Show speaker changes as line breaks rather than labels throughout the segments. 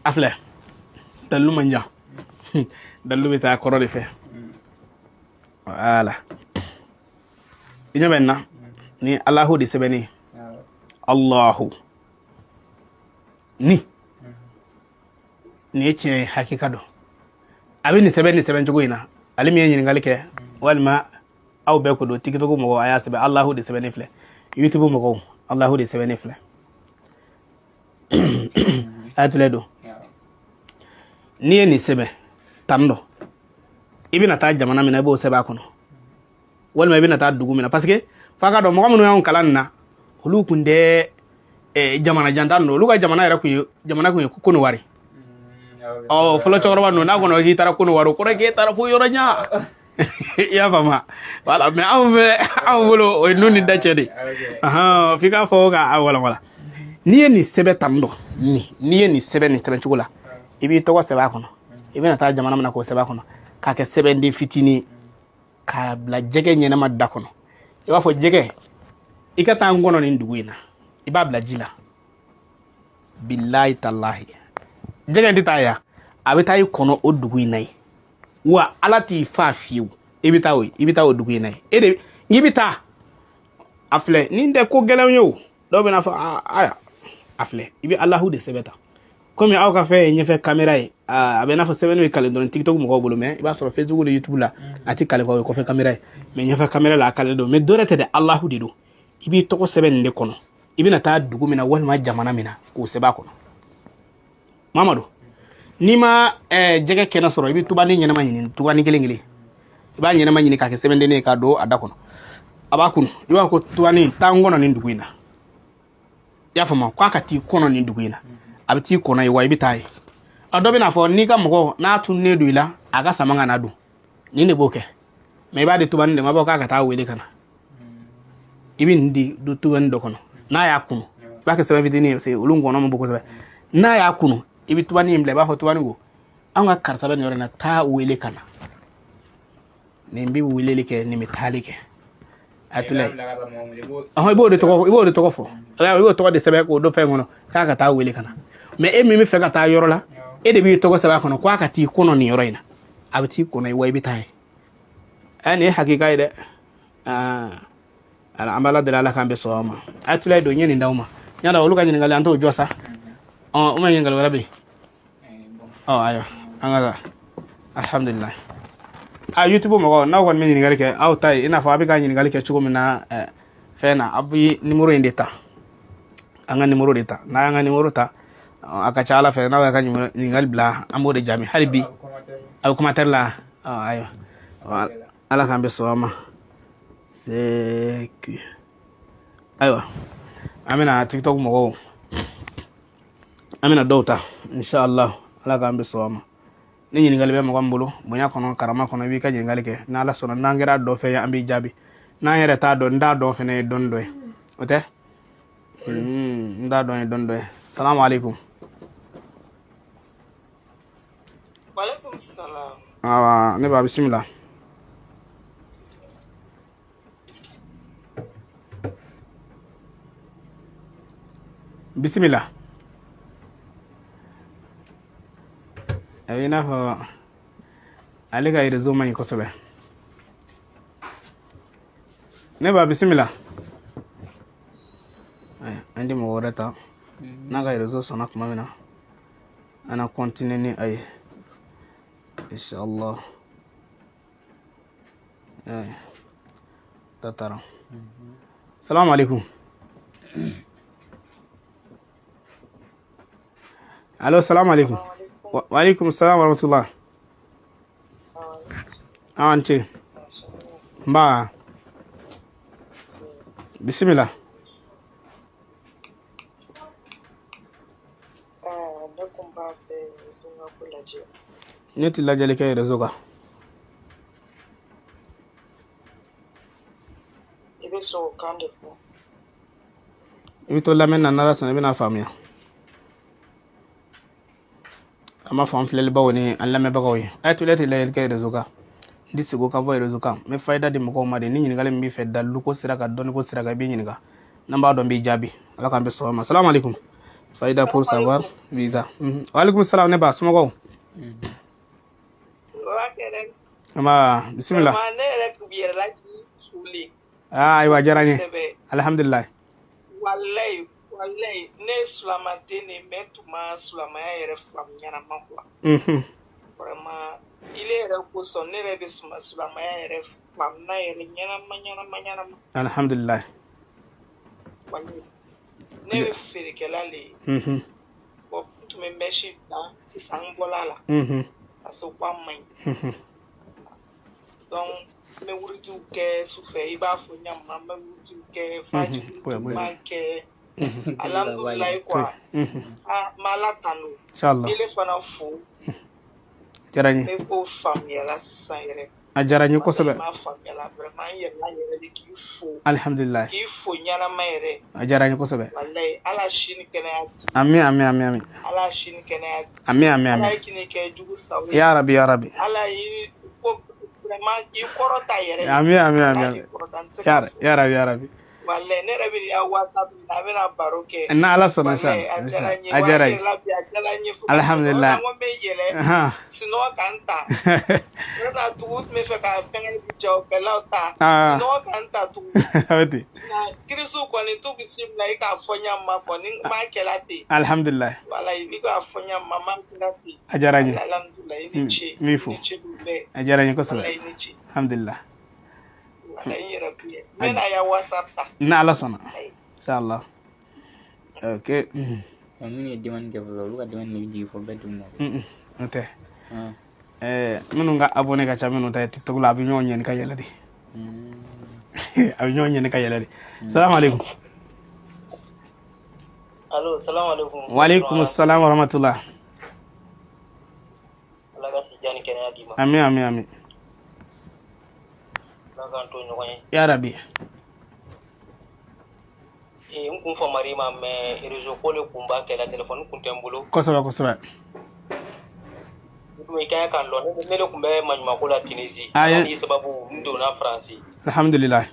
afle dalu manja dalu bita koro de fe wala ina benna ni Allahu di sebeni Allahu ni ce hakika do abin ni seben jogo ina alimi yin ngalike walma aw be ko do tikito mo aya sebe Allahu di sebeni fle YouTube mo ko Allahu di sebeni fle atledo ni sebe tando ibina ta jamana mina bo sebe akono walma ibina ta dugu mina parce que faka do mo ko yon kalanna hulu kunde jamana jandando luga jamana era ku jamana ku kono wari folo chogoro no na gono gi tara kono waro ko rege tara fu yoro nya ya fama wala me ambulo o nuni dachedi fika fo ga wala ni sebe tando ni sebe ni tranchula ibi to ko sebe akono ibi na ta jamana mana ko sebe akono ka ke sebe ndi fitini ka bla jege nyena madda kono iwa fo jege ikata ngono ni nduguina iba bla jila billahi tallahi jege ndi taya abita yi kono oduguinai wa alati fa fiu ibita o duguinai ede ngibita afle ninde ko gelewnyo do be na fa aya afle ibi Allahu de sebeta comme aw ka fe nyefe camera e abena fa sebeno e kale don TikTok mo ko bolo me iba so Facebook le YouTube la ati kale ko fe camera e me nyefe camera la kale do me dorete de Allahu de do ibi to ko seben de kono ibi na ta dugu mina wal ma jamana mina ko seba kono Mamadou nima jege kena soro ibi tubani nyena manyini tubani kelengele iba nyena manyini ka ke sebende ne ka do adakono abakun iwa ko tubani tangono ni nduguina ya fama kwa kati kono ni nduguina abiti kono iwa ibi tai adobe na fo ni ka mko na tun ne duila aga samanga na du ni ne boke me ba de tubani de maboka ka ta wele kana ibi ndi du tuwen do kono na ya kunu ba ke sebe vidini se ulungo no mboko sebe na ya kunu ibi tubani imble ba ho tubani go anga karta ba nyore na ta wele kana ne mbi wele like ni metalike atule ibo de to fo ibo to de sebe ko do fe ngono ka ta wele kana me emi mi fe ka ta yoro la e de bi to ko sebe kono kwa ka ti kono ni yoro ina abiti kono iwa ibi tai ani hakika ide ala amala de la kambe so ma atule do nyeni ndawma nyada oluka nyini ngali anto josa uma ngali wala ayo anga alhamdulillah YouTube mo na won min ngali ke aw tay ina fa abika nyini ngali ke chugo mina fena abi numero indeta anga numero deta na anga numero ta aka chala fe na ka nyini ngali bla amode jami halibi aw commentaire la ayo ala kambe so ma c'est que ayo amina TikTok mo amina dota inshallah ala kambe so ma ni nyini ngali be mo gambulu bonya kono karama kono wi ka nyini ngali ke na la sono nangira do fe ambi jabi na yere ta do nda do fe ne don doy ote nda do ne don doy assalamu alaikum
wa alaikum salam
ne ba bismillah bismillah ayina fa aliga ire zo mani ko sobe ne ba bismillah ay andi mo worata naga ire zo sona kuma mina ana continue ni ay inshallah ay tatara assalamu alaikum allo assalamu alaikum wa alaikum assalam wa rahmatullah anti mba bismillah neti la jale kay rezoga
ibe so kande fo
ibi to lamen na nala sana bina famia ama fam flele bawoni an lame bagawi ay to leti la kay rezoga disigo ka voy rezoga me fayda di mo ma de ni nyini gale mbi fedda lu ko siraka don ko siraka bi nyini ga namba do mbi jabi ala kambe so ma assalamu alaikum Faïda pour savoir visa. Wa alaikum salam ne ba sumago. Ama bismillah. Ah aywa jarani. Alhamdulillah.
Wallahi ne sulamante ne metuma sulamaya yɛrɛ faamu ɲanama quoi. Vraiment ile yɛrɛ kosɔn ne yɛrɛ bɛ sulamaya yɛrɛ faamuna yɛrɛ ɲanama.
Alhamdulillah.
Wallahi ne bɛ feerekɛla le ye. Bon n tun bɛ mèche dilan sisan n bɔla la. Parce que ko a man ɲi. Donc n bɛ wurutiw kɛ sufɛ i b'a fɔ ɲama n bɛ wurutiw kɛ fajiri n b'a kɛ alhamdulilayi quoi n bɛ Ala tanu ile fana fo
n
bɛ ko faamuyala sisan yɛrɛ
a diyara n ye kosɛbɛ
n m'a faamuyala vraiment n yɛrɛla yɛrɛ de k'i fo
alhamdulilayi
k'i fo ɲanama yɛrɛ
a diyara n ye kosɛbɛ
walayi Ala sini kɛnɛya di
amin
Ala sini kɛnɛya di
amin
Ala ye kini kɛ jugu sago ye
ya rabbi
Ala yi ko vraiment i kɔrɔta yɛrɛ
amin ya rabbi
wallahi ne yɛrɛ bɛ ya WhatsApp na a bɛna baro kɛ
na Ala sɔnna sa
a diyara n ye
alhamdulillah
n ko n bɛ yɛlɛ sinɔgɔ ka n ta ne na tugu tun bɛ fɛ ka fɛngɛ jagokɛlaw ta sinɔgɔ ka n ta tugu kirisiw kɔni t'u bisimila i k'a fɔ ɲama kɔni n m'a kɛla ten
alhamdulillah
wallahi i k'a fɔ ɲama n m'a kɛla ten
a diyara n ye
alhamdulillah i ni ce
n b'i fo a diyara n ye kosɛbɛ alhamdulillah na Ala sɔnna inshallah okay
ni demande ke volo ka demande ni di fo bedum na
okay minnu ka abonné ka ca minnu ta TikTok la bi ñoo ñen ka yela di abi ñoo ñen ka yela di assalamu alaikum
allo assalamu alaikum
wa alaikum assalam wa rahmatullah
Allah ka sijani kene adima
amin ya rabbi
n kun fɔ mari ma mais réseau ko le kun b'a kɛ la téléphone kun tɛ n bolo
kosɛbɛ
i ka kan lɔ ne le kun bɛ maɲuma ko la Tunisie ni sababu n donna France
alhamdulillah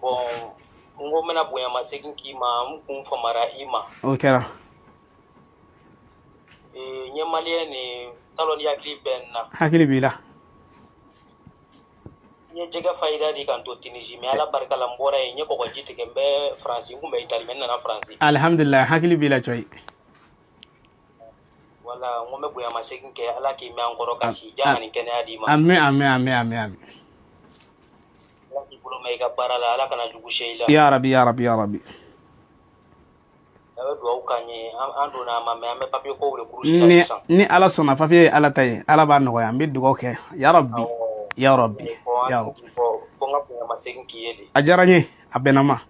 bon n ko mena bonya ma segin k'i ma n kun famara i ma
o kɛra
n ye maliyɛn ni talɔ ni hakili bɛ n na
hakili b'i la
n ye jɛgɛ fayida di kan to Tunisie mais ala barika la n bɔra yen n ye kɔgɔji tigɛ n bɛ France n kun bɛ Italie mais n nana France
alhamdulillah hakili b'i la coyi
wala n ko n bɛ bonya ma segin kɛ ala k'i mɛn an kɔrɔ ka si jan ani kɛnɛya d'i ma
amin
ala k'i bolo mɛn i ka baara la ala kana jugu se i la
ya rabbi
a bɛ dugawu k'an ye an donna a ma mais an bɛ papier kow de kurusi la sisan
ni ala sɔnna papier ye ala ta ye ala b'a nɔgɔya an bɛ dugawu kɛ ya rabbi
fo n ka bonya ma segin k'i ye de
a diyara n ye a bɛnna ma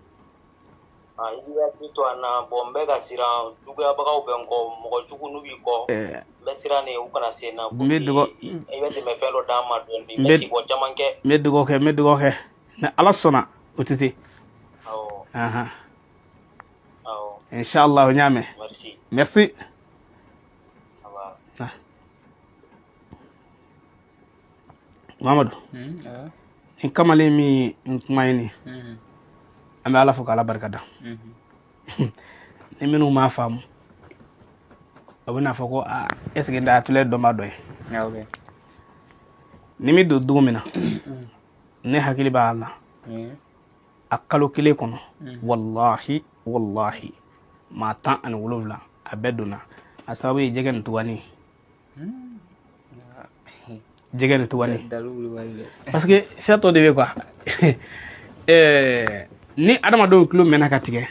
i b'i hakili to an na bon n bɛ ka siran juguyabagaw bɛ n kɔ mɔgɔ jugu n'u b'i kɔ n bɛ siran de u kana se n na i bɛ dɛmɛ fɛn dɔ d'an ma dɔɔni n bɛ sibɔ caman kɛ
n bɛ dugawu kɛ ni ala sɔnna o tɛ se inshallah o ɲ'a mɛn merci Mamadu in kamalen min n kuma ye nin an bɛ ala fo k'ala barika da ni minnu m'a faamu o bɛna fɔ ko est ce que da tule dɔnba dɔ ye ni mi don dugu min na ne hakili b'a la a kalo kelen kɔnɔ wallahi maa 17 a bɛɛ donna a sababu ye jɛgɛ nin tugani parce que fɛn tɔ de bɛ quoi ni adamadenw tulo mɛnna ka tigɛ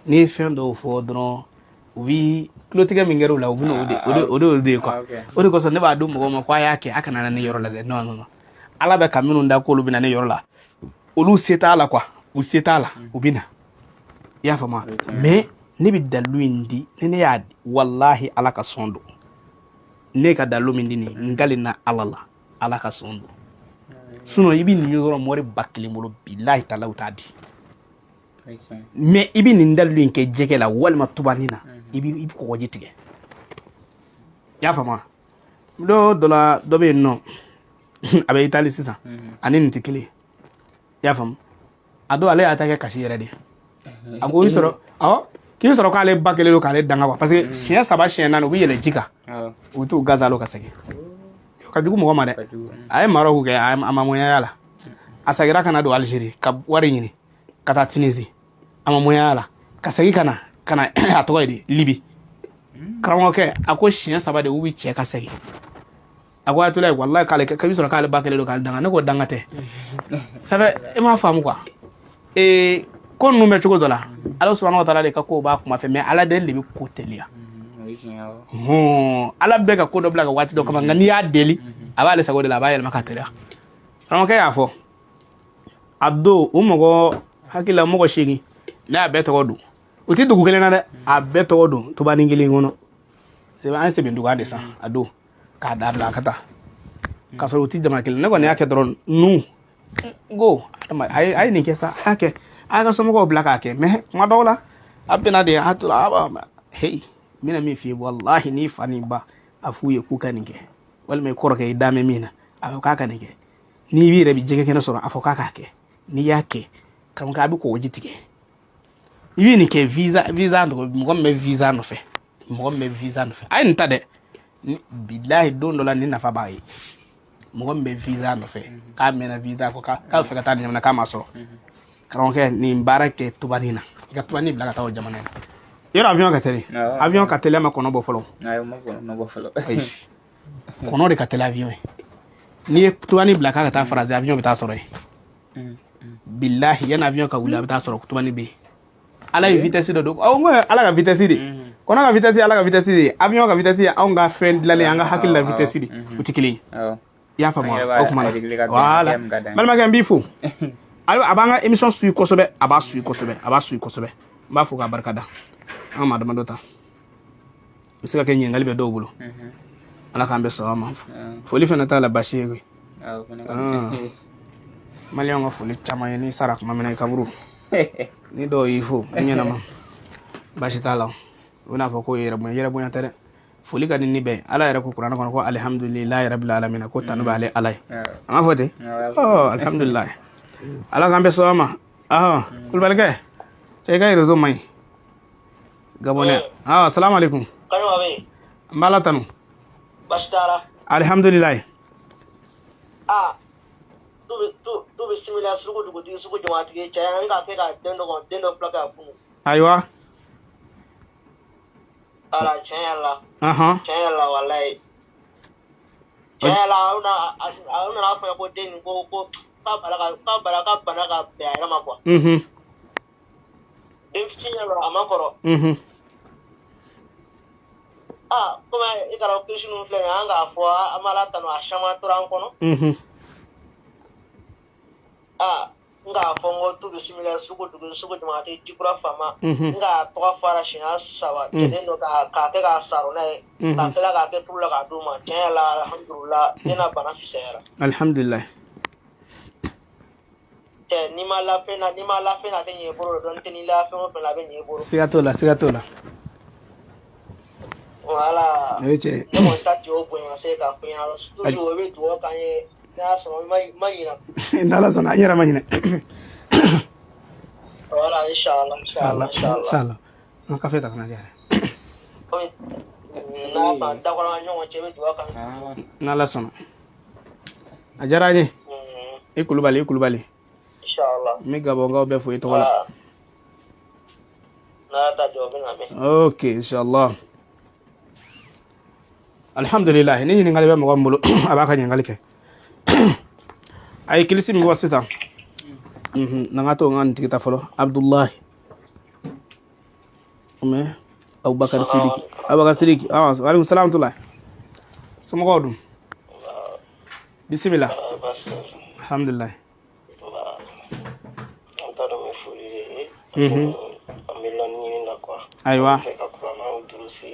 ni fɛn dɔw fɔ dɔrɔn u bi tulotigɛ min kɛra u la u bɛna o de ye quoi o de kosɔn ne b'a dɔn mɔgɔw ma ko a y'a kɛ a kana na ne yɔrɔ la dɛ non ala bɛ ka minnu da k'olu bɛna ne yɔrɔ la olu se t'a la quoi u se t'a la u bɛna i y'a faamu mais ne bɛ dalilu in di ni ne y'a di wallahi ala ka sɔn don ne ka dalilu min di nin n galina ala la ala ka sɔn don sinon i bɛ nin yɔrɔ mɔri 1000 bolo bilahi taala u t'a di mais i bɛ nin dalilu in kɛ jɛgɛ la walima tubanin na i bɛ kɔgɔji tigɛ i y'a faamu dɔ la dɔ bɛ yen nɔ a bɛ Itali sisan ani nin tɛ kelen i y'a faamu a don ale y'a ta kɛ kasi yɛrɛ de a ko i sɔrɔ k'i sɔrɔ k'ale ba kelen don k'ale danga quoi parce que siɲɛ 3 siɲɛ 4 u bɛ yɛlɛ ji kan u bɛ t'u gazalo ka segin ka jugu mɔgɔ ma dɛ a ye Maroc kɛ a ma moyanya la a segira ka na don Algérie ka wari ɲini ka taa Tunisie a ma moyanya la ka segin ka na a tɔgɔ ye di Libi karamɔgɔkɛ a ko siɲɛ 3 de u bɛ cɛ ka segin a ko Ayatollah wallahi k'ale k'i sɔrɔ k'ale ba kelen don k'ale danga ne ko danga tɛ sɛbɛ e m'a faamu quoi ko ninnu bɛ cogo dɔ la Ala subhanahu wa ta'ala de ka ko b'a kuma fɛ mais Ala de bɛ ko teliya Ala bɛ ka ko dɔ bila ka waati dɔ kama nka n'i y'a deli a b'ale sago de la a b'a yɛlɛma ka teliya karamɔgɔkɛ y'a fɔ a don o mɔgɔ hakilila mɔgɔ 8 n'a y'a bɛɛ tɔgɔ don u tɛ dugu kelen na dɛ a bɛɛ tɔgɔ don tubani kelen kɔnɔ sɛbɛn an sɛbɛn dugu de san a don k'a dabila ka taa k'a sɔrɔ u tɛ jamana kelen ne kɔni y'a kɛ dɔrɔn nu go a ye nin kɛ sa a kɛ a ka somɔgɔw bila k'a kɛ mais kuma dɔw la a bɛna de a tora a b'a hey n bɛna min f'i ye wallahi n'i fa ni ba a f'u ye k'u ka nin kɛ walima i kɔrɔkɛ i da mɛn min na a fɔ k'a ka nin kɛ n'i yɛrɛ bɛ jɛgɛ kɛnɛ sɔrɔ a fɔ k'a k'a kɛ n'i y'a kɛ karamɔgɔ a bɛ kɔgɔji tigɛ i bɛ nin kɛ visa mɔgɔ min bɛ visa nɔfɛ a ye nin ta dɛ bilahi don dɔ la ni nafa b'a ye mɔgɔ min bɛ visa nɔfɛ k'a mɛnna visa ko k'a bɛ fɛ ka taa nin jamana k'a ma sɔrɔ karamɔgɔkɛ nin baara kɛ tubani na i ka tubani bila ka taa o jamana in na yɔrɔ avion ka teli avion ka teli a ma kɔnɔ bɔ fɔlɔ kɔnɔ de ka teli avion ye n'i ye tubani bila k'a ka taa Faransi avion bɛ taa sɔrɔ yen bilahi yanni avion ka wuli a bɛ taa sɔrɔ tubani bɛ yen Ala ye vitesse dɔ don n ko Ala ka vitesse de kɔnɔ ka vitesse Ala ka vitesse de avion ka vitesse anw ka fɛn dilanlen an ka hakili la vitesse de u tɛ kelen ye i y'a faamu o kuma na voilà balimakɛ n b'i fo a b'an ka émission suit kosɛbɛ a b'a suit kosɛbɛ n b'a fo k'a barika da an ka maa dama dɔ ta o bɛ se ka kɛ ɲininkali bɛ dɔw bolo Ala k'an bɛ sɔn a ma foli fana t'a la basi ye koyi maliyɛnw ka foli caman ye n'i sara tuma min na i kaburu ni dɔw y'i fo i ɲɛnama basi t'a la u bɛn'a fɔ ko yɛrɛ bonya tɛ dɛ foli ka di ni bɛɛ Ala yɛrɛ ko kuranɛ kɔnɔ ko alihamudulilahi rabbil alamin ko tanu b'ale Ala ye an ka fɔ ten alihamudulilahi Ala k'an bɛ sɔn a ma Kulubalikɛ cɛ i ka réseau man ɲi Gabonais salamu alaikum n b'Ala tanu
basi t'a la
alihamudulilahi
du bisimila sugu dugutigi sugu jamatigi cɛ an ka kɛ ka den dɔ fila k'a kunu
ayiwa
ala tiɲɛ yɛrɛ la walayi tiɲɛ yɛrɛ la aw nana fɔ ko den nin ko k'a bana ka bɛn a yɛrɛ ma quoi den fitinin yɛrɛ a ma kɔrɔ komi i kɛra kirisi ninnu filɛ nin ye an k'a fɔ an b'Ala tanu a caman tora an kɔnɔ n k'a fɔ n ko tu bisimila sugu jamatigi Jikura Fama n k'a tɔgɔ fara siɲɛ 3 cɛden dɔ k'a kɛ k'a saro n'a ye k'a tila k'a kɛ tulu la k'a d'u ma tiɲɛ yɛrɛ la alhamdulilah ne na bana fisayara
alhamdulilah
cɛ n'i ma lafɛn na a tɛ ɲɛ i bolo dɔn tɛ n'i la fɛn o fɛn la a bɛ ɲɛ i bolo
siga t'o la
voilà
o ye cɛ
ne kɔni ta tɛ o bonya se ka bonya toujours o bɛ dugawu k'an ye n'a y'a sɔrɔ ma ɲina
n'Ala sɔnna an yɛrɛ ma ɲinɛ
voilà inshallah
n ka kafe ta ka na di yɛrɛ
n'a ban dakɔrɔ ɲɔgɔn cɛ bɛ dugawu k'an
n'Ala sɔnna a diyara n ye i Kulubali
inshallah
n bɛ Gabɔnkaw bɛɛ fo i tɔgɔ la
n'a ta jɔ o bɛ na mɛn
ok inshallah alhamdulilahi ni ɲininkali bɛ mɔgɔ min bolo a b'a ka ɲininkali kɛ a ye kilisi min fɔ sisan na n ka to n ka nin tigi ta fɔlɔ Abdulahi Abubakar Sidiki waalaikum salam tula somɔgɔw dun bisimila alhamdulilahi
an t'a dɔn n bɛ foli de ye an bɛ lɔnni ɲini na quoi
ayiwa
fɛ ka kuranɛw durusi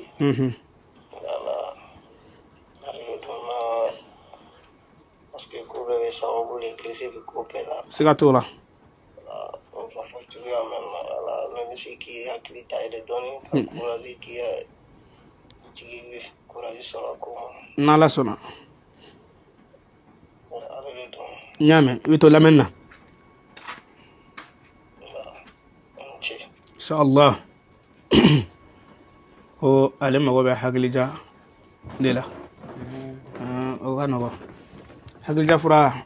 parce que ko bɛɛ bɛ sababu de kirisi bɛ ko bɛɛ la
siga t'o la
o ka fɔ cogoya min na ala ne bɛ se k'i hakili ta yɛrɛ dɔɔni ka kurazi k'i tigi bɛ kurazi sɔrɔ ko ma
n'Ala sɔnna
ale de dɔn
n y'a mɛn i bɛ to lamɛnni na
ce
inshallah ko ale mago bɛ hakilija de la o ka nɔgɔ hakilija fura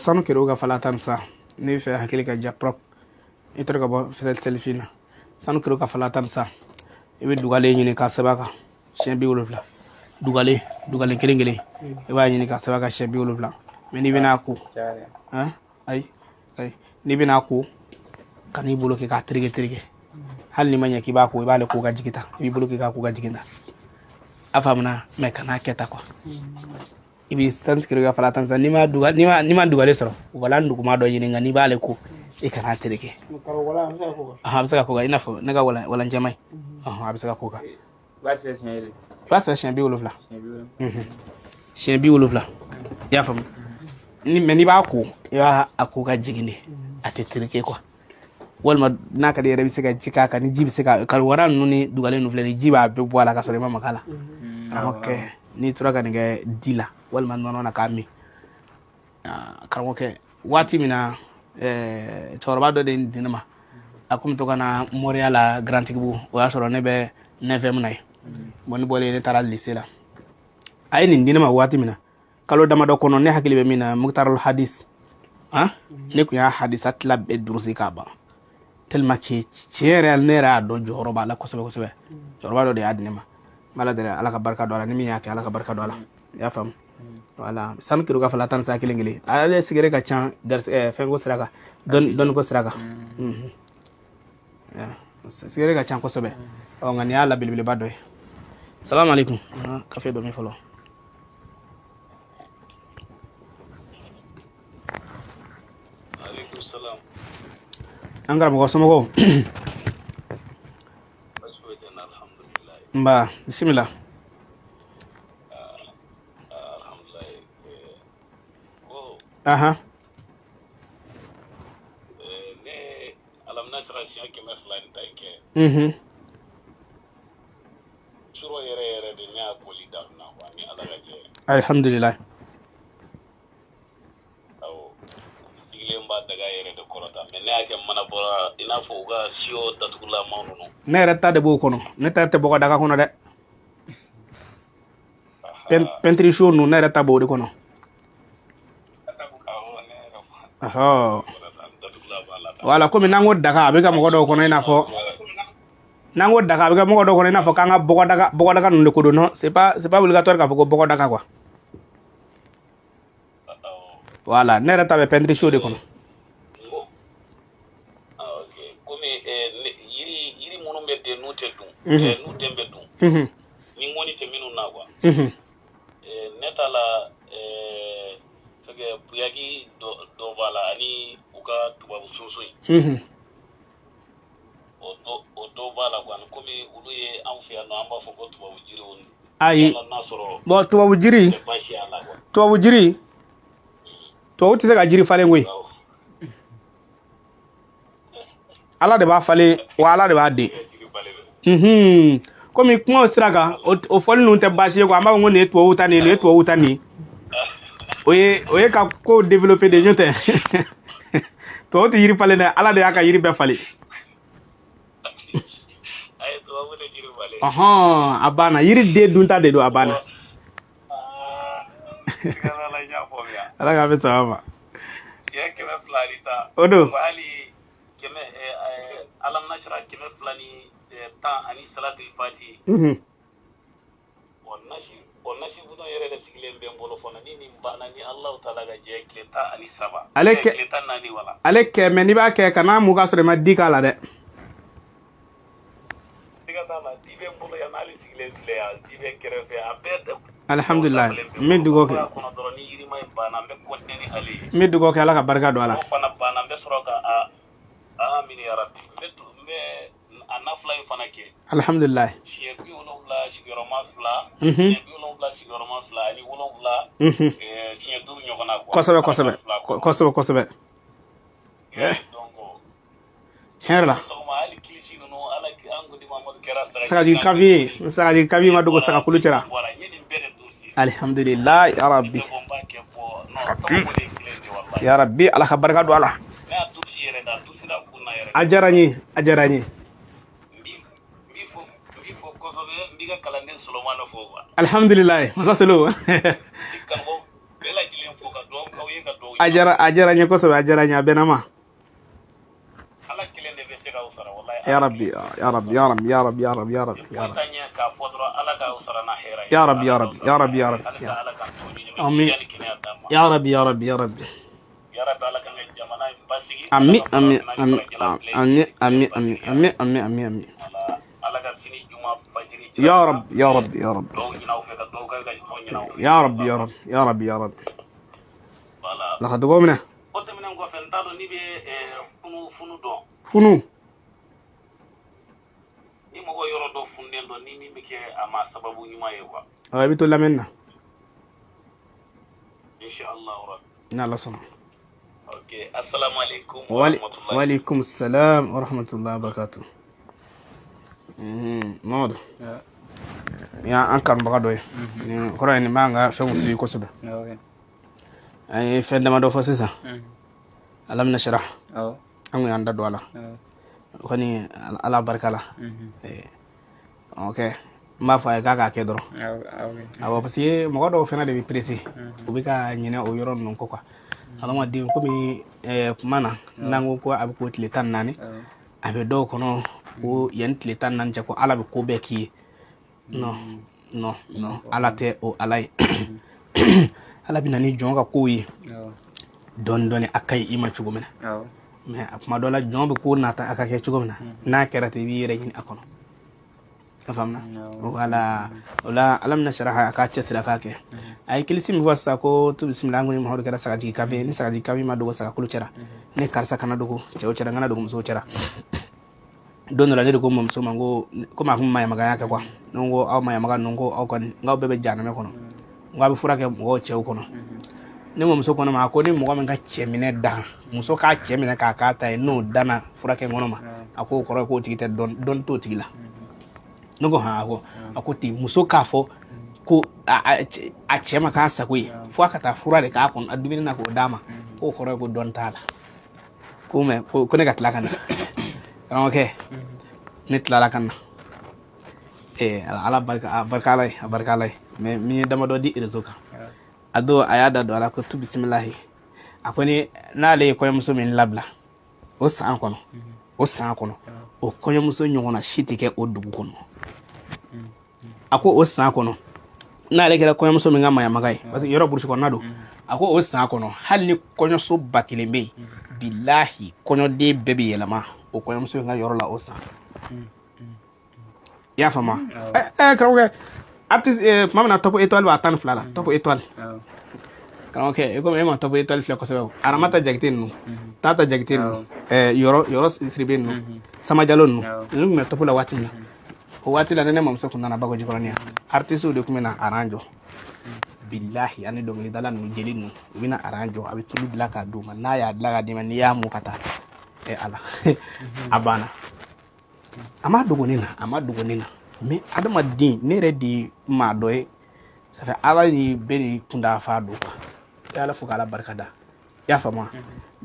sanu kɛra o ka fala tan sa ni fɛ hakili ka ja prop i tɔrɔ ka bɔ selfie na sanu kɛra o ka fala tan sa i bɛ dugalen ɲini ka sɛbɛn kan siɲɛ 70 dugalen kelen i b'a ɲini ka sɛbɛn kan siɲɛ 70 mais n'i bɛna ko ayi n'i bɛna ko kan'i bolo kɛ k'a tereke hali ni ma ɲɛ k'i b'a ko i b'ale ko ka jigin ta i b'i bolo kɛ k'a ko ka jigin ta a faamuna mais kana kɛ ta quoi i bɛ sanskrit ka fala tan sa ni ma dugalen sɔrɔ wala nduguma dɔ ɲini nka n'i b'ale ko i kana tereke a bɛ se ka ko kan i n'a fɔ ne ka wala jɛma ye a bɛ se ka ko kan i b'a sɛbɛn siɲɛ 70 siɲɛ 70 i y'a faamu mais n'i b'a ko i b'a ko ka jigin de a tɛ tereke quoi walima n'a ka di yɛrɛ bɛ se ka ji k'a kan ni ji bɛ se ka wara ninnu ni dugalen ninnu filɛ ni ji b'a bɛɛ bɔ a la ka sɔrɔ i ma maga a la karamɔgɔkɛ n'i tora ka nin kɛ di la walima nɔnɔ na k'a min karamɔgɔkɛ waati min na cɛkɔrɔba dɔ de di ne ma a ko n bɛ to ka na moriya la Grand Tigibugu o y'a sɔrɔ ne bɛ 9e na ye bon ne bɔlen ne taara lycée la a ye nin di ne ma waati min na kalo damadɔ kɔnɔ ne hakili bɛ min na Mukhtarul Hadis ne tun y'a hadisa tila bɛɛ durusi k'a ban tellement que tiɲɛ yɛrɛ ne yɛrɛ y'a dɔn jɔyɔrɔ b'a la kosɛbɛ kosɛbɛ cɛkɔrɔba dɔ de y'a di ne ma m'ala deli ala ka barika don a la ni min y'a kɛ ala ka barika don a la i y'a faamu voilà sanu kilo ka fala tan sa kelen ale sigere ka ca fɛn ko sira kan dɔnni ko sira kan sigere ka ca kosɛbɛ nka nin y'a la belebeleba dɔ ye salamu alaikum kafe dɔ min fɔlɔ an karamɔgɔ somɔgɔw nba bisimila aha
ne alam nasra siya kɛmɛ 2 ni ta kɛ suro yɛrɛ de ne a koli daminɛ wa ni ala ka jɛ
alhamdulillah
ne y'a kɛ mana bɔra i n'a fɔ u ka siyo datugula ma ninnu
ne yɛrɛ ta de b'o kɔnɔ ne ta tɛ bɔgɔ daga kɔnɔ dɛ peinture show ninnu ne yɛrɛ ta b'o de kɔnɔ wala komi n'an ko daga a bɛ ka mɔgɔ dɔw kɔnɔ i n'a fɔ n'an ko daga a bɛ ka mɔgɔ dɔw kɔnɔ i n'a fɔ k'an ka bɔgɔ daga ninnu de ko don non c'est pas obligatoire k'a fɔ ko bɔgɔ daga quoi voilà ne yɛrɛ ta bɛ peinture show de kɔnɔ
n'u den bɛ dun ni ŋɔni tɛ minnu na quoi ne ta la fɛkɛ buyaki dɔ b'a la ani u ka tubabu sunsun in o dɔ b'a la quoi komi olu ye an fɛ yan nɔ an b'a fɔ ko tubabu jiri
ayi
n'a sɔrɔ
bon tubabu jiri tubabu tɛ se ka jiri falen koyi ala de b'a falen wa ala de b'a den komi kuma sira kan o fɔli ninnu tɛ baasi ye quoi an b'a fɔ ko nin ye tubabu ta nin ye nin ye tubabu ta nin ye o ye ka ko développer de ɲɔtɛ tubabu tɛ yiri falen dɛ ala de y'a ka yiri bɛɛ falen a banna yiri den dunta de don a banna ala k'a bɛ saba ma o don
alam nasra 200 ni tan ani salatul fati on nasi budon yɛrɛ de sigilen bɛ n bolo fana ni banna ni Allah taala ka jɛ tile 13
ale
tile 14 wala
ale kɛ mais n'i b'a kɛ kana mu ka sɔrɔ i ma di k'a la dɛ
diga t'a la di bɛ n bolo yan n'ale sigilen filɛ yan di bɛ kɛrɛfɛ a bɛɛ tɛ
alhamdulillah n bɛ dugawu kɛ
kɔnɔ dɔrɔn ni yirima in banna n bɛ continuer ni ale ye
n bɛ dugawu kɛ ala ka barika don a la
o fana banna n bɛ sɔrɔ ka amin ya rabbi n bɛ a nafila in fana kɛ
alhamdulillah
siɲɛ 70 sigiyɔrɔma 2 siɲɛ 70 sigiyɔrɔma 2 ani 7 siɲɛ 5 ɲɔgɔnna
kosɛbɛ tiɲɛ yɛrɛ la
hali kilisi ninnu ala an ko di Mamadu kɛra
sagajigi kavi ma dogo saga kulu cɛra alhamdulillah ya rabbi ya rabbi ala ka barika don a la ajaranye
Bifo kosobe mbiga kalanden Solomano fo wa.
Alhamdulillah masa selo.
Ikabo bela jilen fo ka do kawye ka do.
Ajaranye kosobe ajaranye abenama.
Ala kilen de bese ka usara wallahi.
Ya Rabbi ya Rabbi ya Rabbi ya Rabbi ya Rabbi ya Rabbi ya Rabbi.
Tanya ka fodro ala ka usara na hera.
Ya Rabbi ya Rabbi ya Rabbi ya Rabbi. Amin. Ya Rabbi ya Rabbi ya Rabbi.
Ya Rabbi ala kan jamana basigi.
Amin amin amin amin amin amin amin amin amin amin.
Ala ka sini juma fajiri.
Ya Rabbi ya Rabbi ya Rabbi.
Do nyina fe ka do ga nyina.
Ya Rabbi ya Rabbi ya Rabbi ya Rabbi.
Wala.
La khadu mina.
O temena ko fen tado ni be funu do.
Funu.
Ni mo ko yoro do funden do ni mi ke ama sababu nyuma ye kwa.
Awi to lamenna.
Inshallah rabbi.
Na la sona.
Okay, assalamu alaikum
wa rahmatullahi. Wa alaikum assalam wa rahmatullahi wa barakatuh. Modo. Ya an kan baga doy. Ni ko ni manga fe musu ko suba.
Okay.
Ay fe dama do fosisa. Alam nashrah.
Oh.
Am anda do ala. Koni ala barakala. Okay. Ma fa ga ke doro.
Okay.
Awa pasi mo do fe na de presi. Ubika nyine o yoron non ko kwa. Alama di ko mi mana nango ko ab ko tile tan nani. Abe do kono ko yen tile tan nan jako ala be ko be ki. No ala te o alai. Ala bi nani jonga ko yi. Don doni akay ima chugumena. Mais apma dola jombe ko nata akake chugumena. Na kerate wi re ni akono. Afamna. Wala alam nashraha aka chesra kake. Ay kilisi mi wasa ko tu bismillah ngoni mahoro kera sagaji kabe ni sagaji kabe ma dogo saga kuluchera. Ne karsa kana dogo chewchera ngana dogo muso chera. Don la ne dogo mum so mango ko ma hum maya magaya ka kwa. Nongo aw maya maga nongo aw kon ngaw bebe jana me kono. Ngaw bi furake mo chew kono. Ne mum so kono ma ko ni mo ga menga chemine da. Muso ka chemine ka ka ta no dana furake ngono ma. Ako ko ko tigite don to tigila. Nugo ha ako ti muso ka fo ko a chema ka sakui fo aka ta fura de ka kon adumini na ko dama ko koro ko don tala ko me ko ne gatla kan okay nitla kan ala barkalai me mi dama do di rezoka ado ayada do ala ko tu bismillah akoni na le ko muso min labla o san kono o ko muso nyona shitike o dugu kono ako o san kono na le kala kono so mi ngama ya magai parce que yoro burshi kono nado ako o san kono halni kono so bakilembe billahi kono de bebe yelama o kono so nga yoro la o san ya fama krawge artiste mama na topo étoile ba tan flala topo étoile krawge ko me ma topo étoile fla ko so aramata jagtin no tata jagtin no yoro sriben no sama jalon no me topo la watin o wati la nene mamso kunna na bago jikoronia artiste de kumena aranjo billahi ani dongli dalan no jelinu wina aranjo abi tulu dilaka duma na ya dilaka dima ni ya mukata ala abana ama dugonina mais adama din nere di ma doy ça fait ala ni beni kunda fa do ya la fuka la barkada ya fama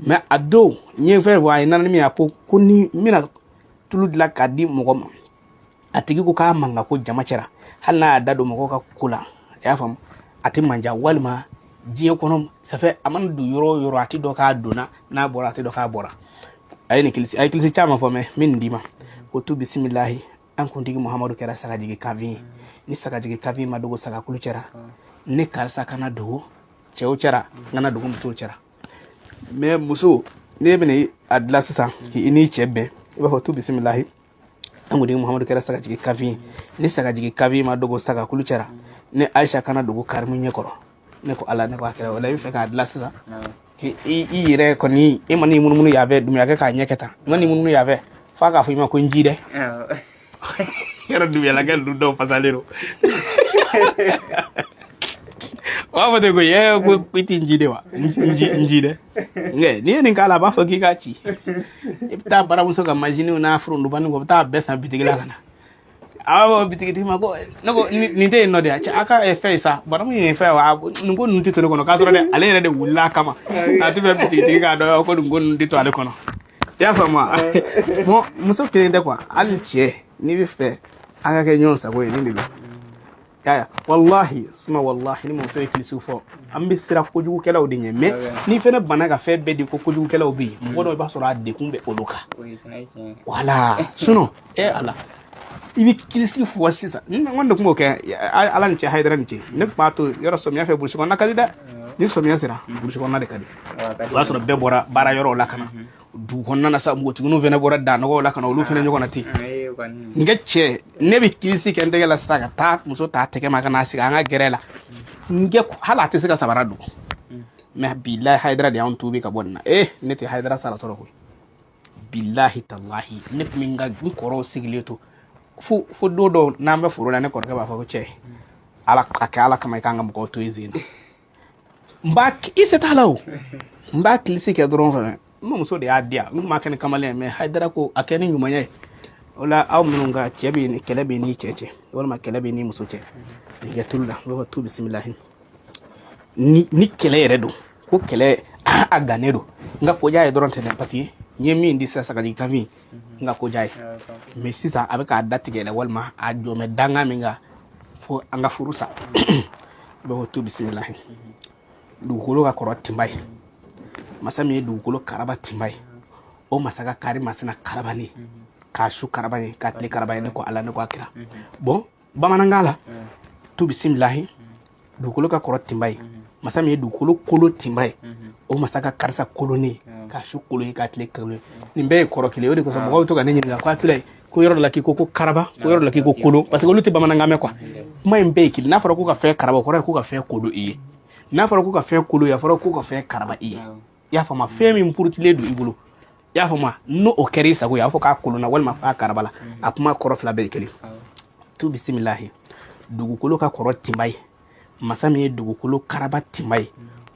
mais ado nye fe wa ina mi apo kuni mina tulu dilaka di mogoma atigi ko ka manga ko jamacera halna dado mo ko kula ya fam ati manja walma jiye kono ça fait aman du yoro ati do ka dona na bora ati do ka bora ay kilisi chama fo me min dima ko tu bismillah an ko digi muhammadu kera saka jigi kavi ni saka jigi kavi ma dogo saka kulucera ne kal saka na dogo chewcera ngana dogo muso cera me muso ne bene adla sasa ki ini chebe ba ko tu bismillah an gudin muhammadu kera saka jigi kavi ni saka jigi kavi ma dogo saka kulucera ne aisha kana dogo karmun nyekoro ne ko ala ne ko akere wala wi feka adla sasa ki i re ko ni e mani mununu yave dum yake ka nyeketa mani mununu yave faka fu ma ko njide yara dum yala gal du do pasalero wa de ko ye ko piti njide wa njide nge ni kala ba faki ka ci ipta bara muso ga majini na furu ndu ban ko ta besa bitigila kana awo bitigiti ma ko no ni de no de aka e feisa bara mu e fe wa ngo nunti to kono ka so de ale re de wulla kama na ti be bitigiti ga do ko ngo nunti to ale kono y'a faamu bon muso kelen tɛ quoi hali cɛ n'i bɛ fɛ an ka kɛ ɲɔgɔn sago ye nin de don yaya wallahi suma wallahi ni muso ye kilisiw fɔ an bɛ siran kojugukɛlaw de ɲɛ mais ni fɛnɛ bana ka fɛn bɛɛ di ko kojugukɛlaw bɛ yen mɔgɔ dɔw i b'a sɔrɔ a dekun bɛ olu kan voilà sinon ala i bɛ kilisi fɔ sisan n kɔni de tun b'o kɛ ala ni cɛ Hayidara ni cɛ ne tun b'a to yɔrɔ sɔmiya fɛ burusi kɔnɔna ka di dɛ ni sɔmiya sera burusi kɔnɔna de ka di o y'a sɔrɔ bɛɛ bɔra baara yɔrɔw la ka na dugu kɔnɔna na sa npogotigininw fɛnɛ bɔra danɔgɔw la ka na olu fɛnɛ ɲɔgɔn na ten n kɛ cɛ ne bɛ kilisi kɛ n tɛgɛ la sisan ka taa muso ta tɛgɛ ma ka n'a sigi an ka gɛrɛ la n kɛ hali a tɛ se ka sabara don mais bilahi Hayidara de y'anw tuubi ka bɔ nin na ne tɛ Hayidara sara sɔrɔ koyi bilahi talahi ne tun bɛ n ka n kɔrɔw sigilen to fo don dɔ n'an bɛ foro la ne kɔrɔkɛ b'a fɔ ko cɛ ala a kɛ ala kama i k'an ka mɔgɔw to yen sen na i se t'a la o n b'a kilisi kɛ dɔrɔn fɛnɛ n muso de y'a di yan n tun b'a kɛ ni kamalen mais Hayidara ko a kɛ ni ɲumanya ye o la aw minnu ka cɛ bɛ kɛlɛ bɛ n'i cɛ cɛ walima kɛlɛ bɛ n'i muso cɛ nin kɛ tulu la n bɛ fɔ tu bisimilahi ni kɛlɛ yɛrɛ don ko kɛlɛ a gannen don n ka koja ye dɔrɔn tɛ dɛ parce que n ye min di sisan sagajigi ka min n ka koja ye mais sisan a bɛ k'a da tigɛ la walima a jɔmɛ danga min kan fo an ka furu sa n bɛ fɔ tu bisimilahi dugukolo ka kɔrɔ tinba ye masa min ye dugukolo karaba tinba ye o masa ka kari masina karaba ne k'a su karaba ye k'a tile karaba ye ne ko ala ne ko a kira bon bamanankan la tu bisimilahi dugukolo ka kɔrɔ tinba ye masa min ye dugukolo kolo tinba ye o masa ka karisa kolo ne k'a su kolo ye k'a tile kolo ye nin bɛɛ ye kɔrɔ kelen o de kosɔn mɔgɔw bɛ to ka ne ɲininka ko a tila ye ko yɔrɔ dɔ la k'i ko karaba ko yɔrɔ dɔ la k'i ko kolo parce que olu tɛ bamanankan mɛn quoi kuma in bɛɛ ye kelen n'a fɔra k'u ka fɛn karaba o kɔrɔ ye k'u ka fɛn kolo i ye n'a fɔra k'u ka fɛn kolo ye a fɔra k'u ka fɛn karaba i ye i y'a faamu fɛn min purutilen don i bolo i y'a faamu n'o o kɛra i sago ye a fɔ k'a kolonna walima k'a karaba la a kuma kɔrɔ fila bɛɛ ye kelen tu bisimilahi dugukolo ka kɔrɔ tinba ye masa min ye dugukolo karaba tinba ye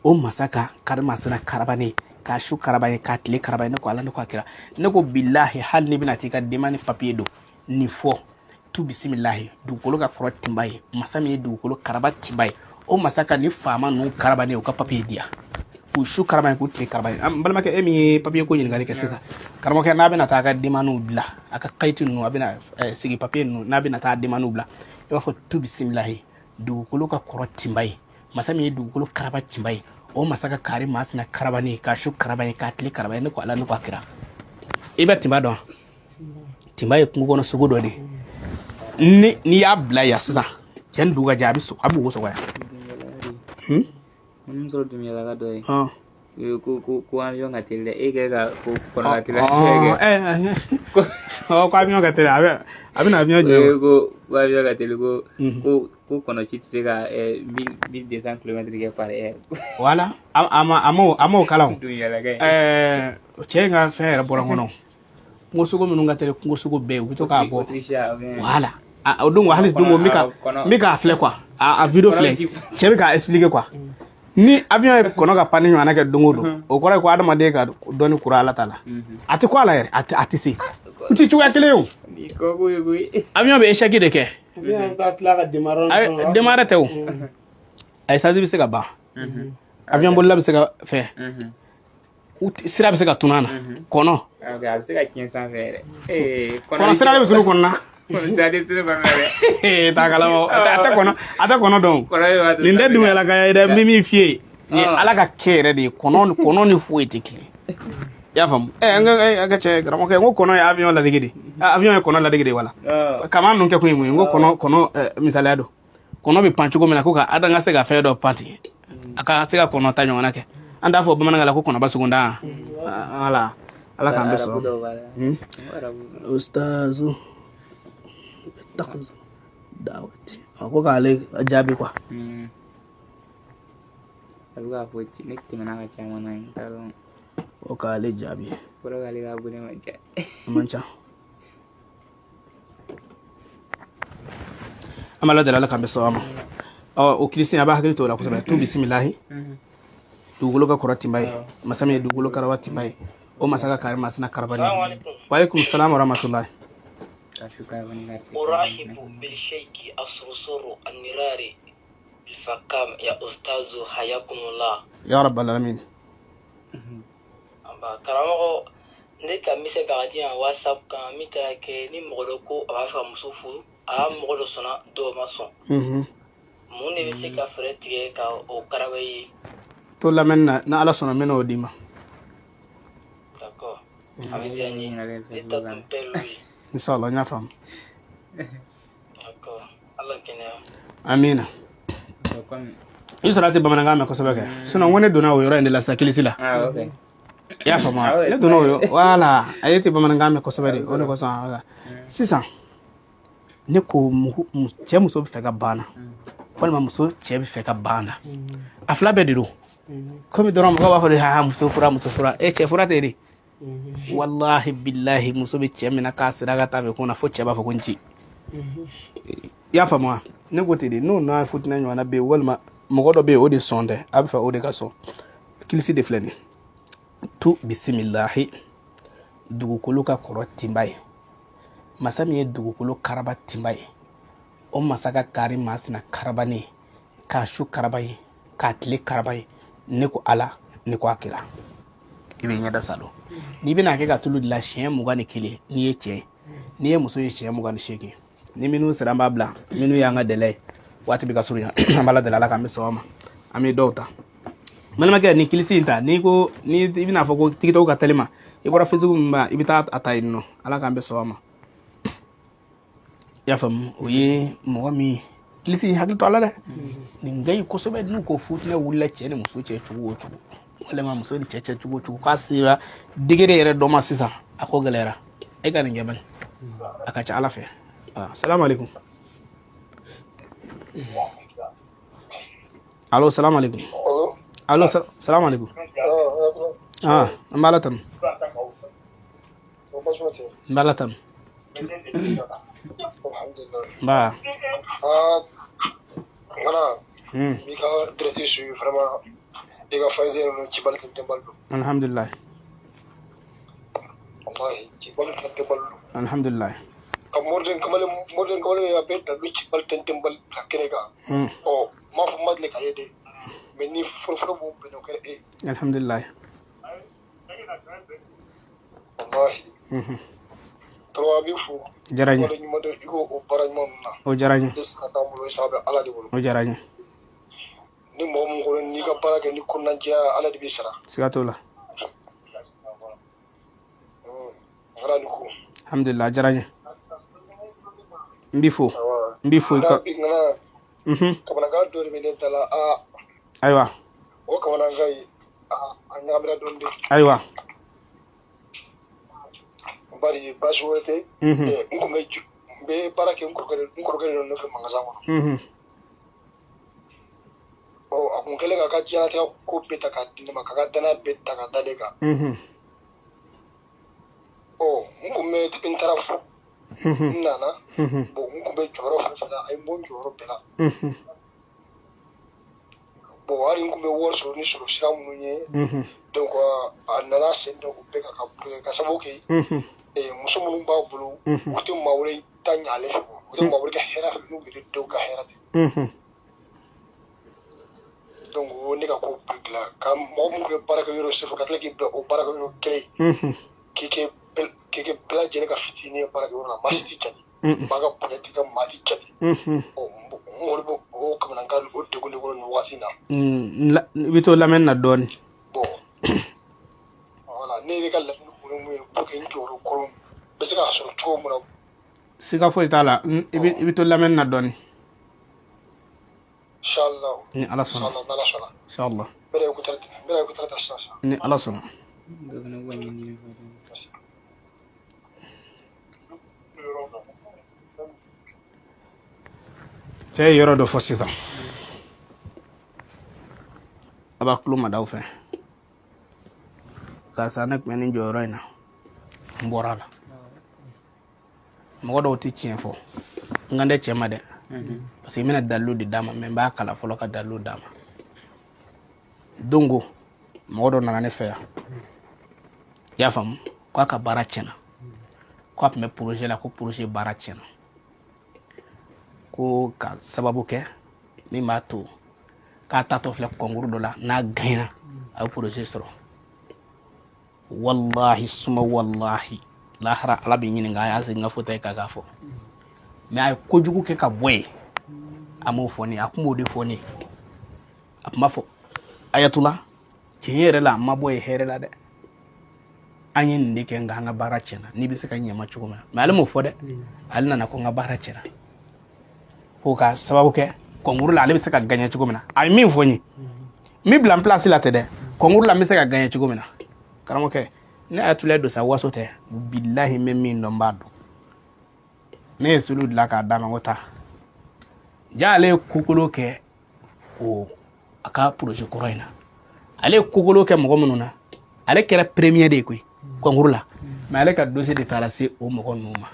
o masa ka karimasina karaba ne k'a su karaba ye k'a tile karaba ye ne ko ala ne ko a kira ne ko bilahi hali ni bɛna t'i ka denba ni papiye don nin fɔ tu bisimilahi dugukolo ka kɔrɔ tinba ye masa min ye dugukolo karaba tinba ye o masa ka ni faama ninnu karaba ne o ka papiye diya k'u su karaba ye k'u tile karaba ye n balimakɛ e min ye papiye ko ɲininkali kɛ sisan karamɔgɔkɛ n'a bɛna taa a ka denmaniw bila a ka kayiti ninnu a bɛna sigi papiye ninnu n'a bɛna taa denmaniw bila i b'a fɔ tu bisimilahi dugukolo ka kɔrɔ tinba ye masa min ye dugukolo karaba tinba ye o masa ka kari masina karaba ne k'a su karaba ye k'a tile karaba ye ne ko ala ne ko a kira i bɛ tinba dɔn tinba ye kungo kɔnɔ sogo dɔ de n'i y'a bila yan sisan cɛ ni dugu ka jɛ a bɛ wo sɔgɔ yan
sɔrɔ dunya la ka dɔ ye ko avion ka teli dɛ e kɛ ka ko kɔnɔ ka teli
ko avion ka teli a bɛna avion jɔ
ko avion ka teli ko kɔnɔ si tɛ se ka 1200 kilomètres kɛ par heure
voilà a m'o kalan cɛ in ka fɛn yɛrɛ bɔra n kɔnɔ kungo sogo minnu ka teli kungo sogo bɛɛ u bɛ to k'a bɔ voilà o don hali don n bɛ k'a filɛ quoi a video filɛ cɛ bɛ k'a expliquer quoi ni avion ye kɔnɔ ka panne ɲɔgɔnna kɛ don o don o kɔrɔ ye ko adamaden ka dɔnni kura ala ta la a tɛ ko a la yɛrɛ a tɛ se u tɛ cogoya kelen o avion bɛ échec de kɛ démarrer tɛ o essence bɛ se ka ban avion bolila bɛ se ka fɛn sira bɛ se ka tunun a na kɔnɔ kɔnɔ sira de bɛ tunun kɔnɔ na a tɛ kɔnɔ dɔn nin tɛ dunyala ka ye dɛ n bɛ min f'i ye ni ala ka kɛ yɛrɛ de ye kɔnɔ ni foyi tɛ kelen i y'a faamu n ka cɛ karamɔgɔkɛ n ko kɔnɔ ye avion ladege de avion ye kɔnɔ ladege de wala kama ninnu kɛ kun ye mun ye n ko kɔnɔ misaliya don kɔnɔ bɛ pan cogo min na ko ka ada ka se ka fɛn dɔ pan ten a ka se ka kɔnɔ ta ɲɔgɔnna kɛ an t'a fɔ bamanankan la ko kɔnɔba sugundan ala k'an bɛ sɔrɔ ustazu dawati ko k'ale jaabi quoi o k'ale jaabi man ca an b'a ladala ala k'an bɛ sɔn ma o kirisi a b'a hakili to o la kosɛbɛ tu bisimilahi dugukolo ka kɔrɔ tinba ye masa min ye dugukolo karaba tinba ye o masa ka kari masina karaba ne wa alaikum salam wa rahmatullahi
أرحب بالشيخ الصرصور النراري الفقام يا أستاذ حياكم الله
يا رب العالمين
كرامو ne ka mi se k'a di yan WhatsApp kan min taara kɛ ni mɔgɔ dɔ ko a b'a fɛ ka muso furu a mɔgɔ dɔ sɔnna dɔw ma sɔn mun de bɛ se ka fɛɛrɛ tigɛ ka o karaba ye
to lamɛn na ala sɔnna minɛ o d'i ma
d'accord a bɛ diya n ye ne ta tun bɛɛ l'o ye
inshallah n y'a faamu
d'accord ala kɛnɛya
amina i sɔrɔ a tɛ bamanankan mɛn kosɛbɛ kɛ sinon ko ne donna o yɔrɔ in de la sa kilisi la i y'a faamu ne donna o yɔrɔ wala a ye tɛ bamanankan mɛn kosɛbɛ de o de kosɔn sisan ne ko cɛ muso bɛ fɛ ka banna walima muso cɛ bɛ fɛ ka banna a fila bɛɛ de don komi dɔrɔn mɔgɔ b'a fɔ de ha muso fura cɛ fura tɛ de wallahi billahi muso bɛ cɛ minɛ k'a sira ka taa fɛ ko na fo cɛ b'a fɔ ko n ci i y'a faamu ne ko ten de n'o n'a futinɛ ɲɔgɔnna bɛ yen walima mɔgɔ dɔ bɛ yen o de sɔn tɛ a bɛ fɛ o de ka sɔn kilisi de filɛ nin tu bisimilahi dugukolo ka kɔrɔ tinba ye masa min ye dugukolo karaba tinba ye o masa ka kari masina karaba ne k'a su karaba ye k'a tile karaba ye ne ko ala ne ko a kira i bɛ ɲɛda sa dɔn n'i bɛna kɛ ka tulu dilan siɲɛ 21 n'i ye cɛ n'i ye muso ye siɲɛ 28 ni minnu sera an b'a bila minnu y'an ka dɛlɛ ye waati bɛ ka surunya an b'a la dɛlɛ ala k'an bɛ sɔn ma an bɛ dɔw ta balimakɛ ni kilisi in ta n'i i bɛna fɔ ko tigitɔw ka teli ma i bɔra Facebook min ba i bɛ taa a ta yen nɔ ala k'an bɛ sɔn ma i y'a faamu o ye mɔgɔ min kilisi hakili to ala dɛ nin gɛn kosɛbɛ n'u ko futinɛ wulila cɛ ni muso cɛ cogo o cogo walima muso ni cɛ cogo o cogo k'a sera degere yɛrɛ dɔ ma sisan a ko gɛlɛyara e ka nin kɛ bani a ka ca ala fɛ salamu alaikum allo salamu alaikum allo salamu alaikum an b'a la tanu n b'a la tanu ba
mi ka directeur su vraiment e ka fayze no ci bal tin tembal
alhamdulillah
wallahi ci bal tin tembal
alhamdulillah
kam morden kamale ya beta mi ci bal tin tembal la kerega o ma fu madle ka yede mais ni fofo bo be no kere e
alhamdulillah
wallahi trois bi fu
jarañu
wala ñu ma do igo o barañ mom na
o jarañu
des ka tamulo sabe ala de wolo
o jarañu
ni mom ko ni ka baraka ni kunna ja ala de bi sara
sigatola
ala ni ko
alhamdulillah jarañu mbifo ka
kamana ga do be den tala
aywa
o kamana ngai ngamira donde
aywa
bari basworete ngumbe be barake ngorgere no fe mangazawa o akun kele ka jana ta ko beta ka dinma ka dana beta ka dadega o ngumbe tipin tarafu nana bo ngumbe joro fa ay mon joro bela bo wari ngumbe worso ni soro shiramu nye donc anana sen do be ka saboke muso minnu b'a bolo u tɛ maa wɛrɛ ta ɲaale fɛ u tɛ maa wɛrɛ ka hɛrɛ fɛ n'u yɛrɛ denw ka hɛrɛ tɛ donc ne ka ko bɛɛ dilan ka mɔgɔ minnu kɛ baarakɛyɔrɔ senfɛ ka tila k'i bila o baarakɛyɔrɔ kelen k'i kɛ bɛɛ lajɛlen ka fitinin ye baarakɛyɔrɔ la maa si tɛ jate maa ka bonya tɛ kɛ maa tɛ jate mɔgɔ bɛ o kamanagan o degun de kɔnɔ nin waati in na
i bɛ to lamɛnni na dɔɔnin
bon voilà ne yɛrɛ ka laɲini kun ye mun ye pour que n jɔyɔrɔ kɔrɔ bɛ se k'a sɔrɔ cogo min na
siga foyi t'a la i bɛ to lamɛnni na dɔɔnin
inshallah
ni ala sɔnna inshallah
bɛrɛ écouter ta sisan
ni ala sɔnna cɛ ye yɔrɔ dɔ fɔ sisan a b'a tulo madaw fɛ karisa ne tun bɛ nin jɔyɔrɔ in na n bɔra a la mɔgɔ dɔw tɛ tiɲɛ fɔ n kan tɛ cɛ ma dɛ parce que n bɛna dalilu de d'a ma mais n b'a kala fɔlɔ ka dalilu d'a ma don ko mɔgɔ dɔ nana ne fɛ yan i y'a faamu k'a ka baara tiɲɛna k'a tun bɛ projet la ko projet baara tiɲɛna ko ka sababu kɛ min b'a to k'a tatɔ filɛ concours dɔ la n'a gagnera a ye projet sɔrɔ wallahi suma wallahi lahara ala bi ɲininka a y'a segin ka fɔ ta ka k'a fɔ mais a ye kojugu kɛ ka bɔ yen a m'o fɔ ne a kun b'o de fɔ ne a kun b'a fɔ ayatula tiɲɛ yɛrɛ la a ma bɔ yen hɛrɛ la dɛ an ye nin de kɛ nka an ka baara tiɲɛna n'i bɛ se ka ɲɛma cogo min na mais ale m'o fɔ dɛ ale nana ko n ka baara tiɲɛna k'o ka sababu kɛ concours la ale bɛ se ka gagner cogo min na a ye min fɔ n ye n bɛ bila n place la tɛ dɛ concours la n bɛ se ka gagner cogo min na karamɔgɔkɛ ne ayatula don sa waso tɛ billahi n bɛ min dɔn n b'a dɔn ne ye sulu dilan k'a d'a ma ko taa ja ale ye kokolo kɛ o a ka projet kɔrɔ in na ale ye kokolo kɛ mɔgɔ minnu na ale kɛra premier de ye koyi concours la mais ale ka dossier de taara se o mɔgɔ ninnu ma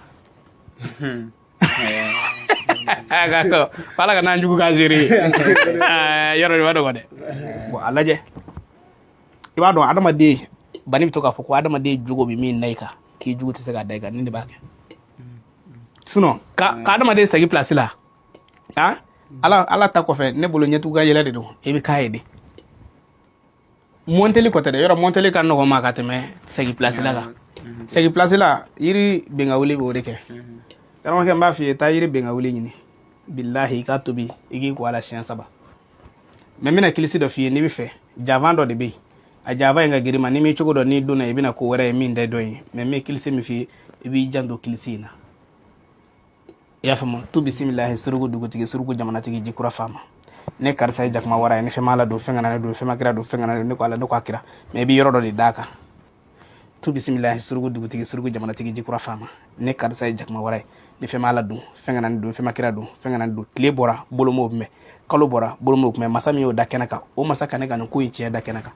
ala ka n'an jugu k'a seere yɔrɔ de b'a dɔn dɛ bon a lajɛ i b'a dɔn adamaden bani bɛ to k'a fɔ ko adamaden jogo bɛ min na i kan k'i jugu tɛ se k'a da i kan nin de b'a kɛ sinon ka adamaden segin place la ala ta kɔfɛ ne bolo ɲɛtugu ka yɛlɛ de don i bɛ k'a ye de monteli kɔtɛ dɛ yɔrɔ monteli ka nɔgɔ ma ka tɛmɛ segin place la kan segin place la yiri benga wuli b'o de kɛ karamɔgɔkɛ n b'a f'i ye taa yiri benga wuli ɲini billahi i k'a tobi i k'i ko a la siɲɛ 3 mais n bɛna kilisi dɔ f'i ye n'i bɛ fɛ javan dɔ de bɛ yen a javan in ka girin ma n'i m'i cogo dɔn n'i donna i bɛna ko wɛrɛ ye min tɛ dɔ ye mais n bɛ kilisi min f'i ye i b'i janto kilisi in na i y'a faamu tu bisimilahi surugu dugutigi surugu jamanatigi jikura faama ne karisa ye jakuma wara ye ne fɛn ma la don fɛn kana ne don fɛn ma kira don fɛn kana ne ko ala ne ko a kira mais i bɛ yɔrɔ dɔ de d'a kan tu bisimilahi surugu dugutigi surugu jamanatigi jikura faama ne karisa ye jakuma wara ye ne fɛn ma la don fɛn kana ne don fɛn ma kira don fɛn kana ne don tile bɔra bolomo kun bɛ kalo bɔra bolomo kun bɛ masa min y'o da kɛnɛ kan o masa ka ne ka nin ko in tiɲɛ da kɛnɛ kan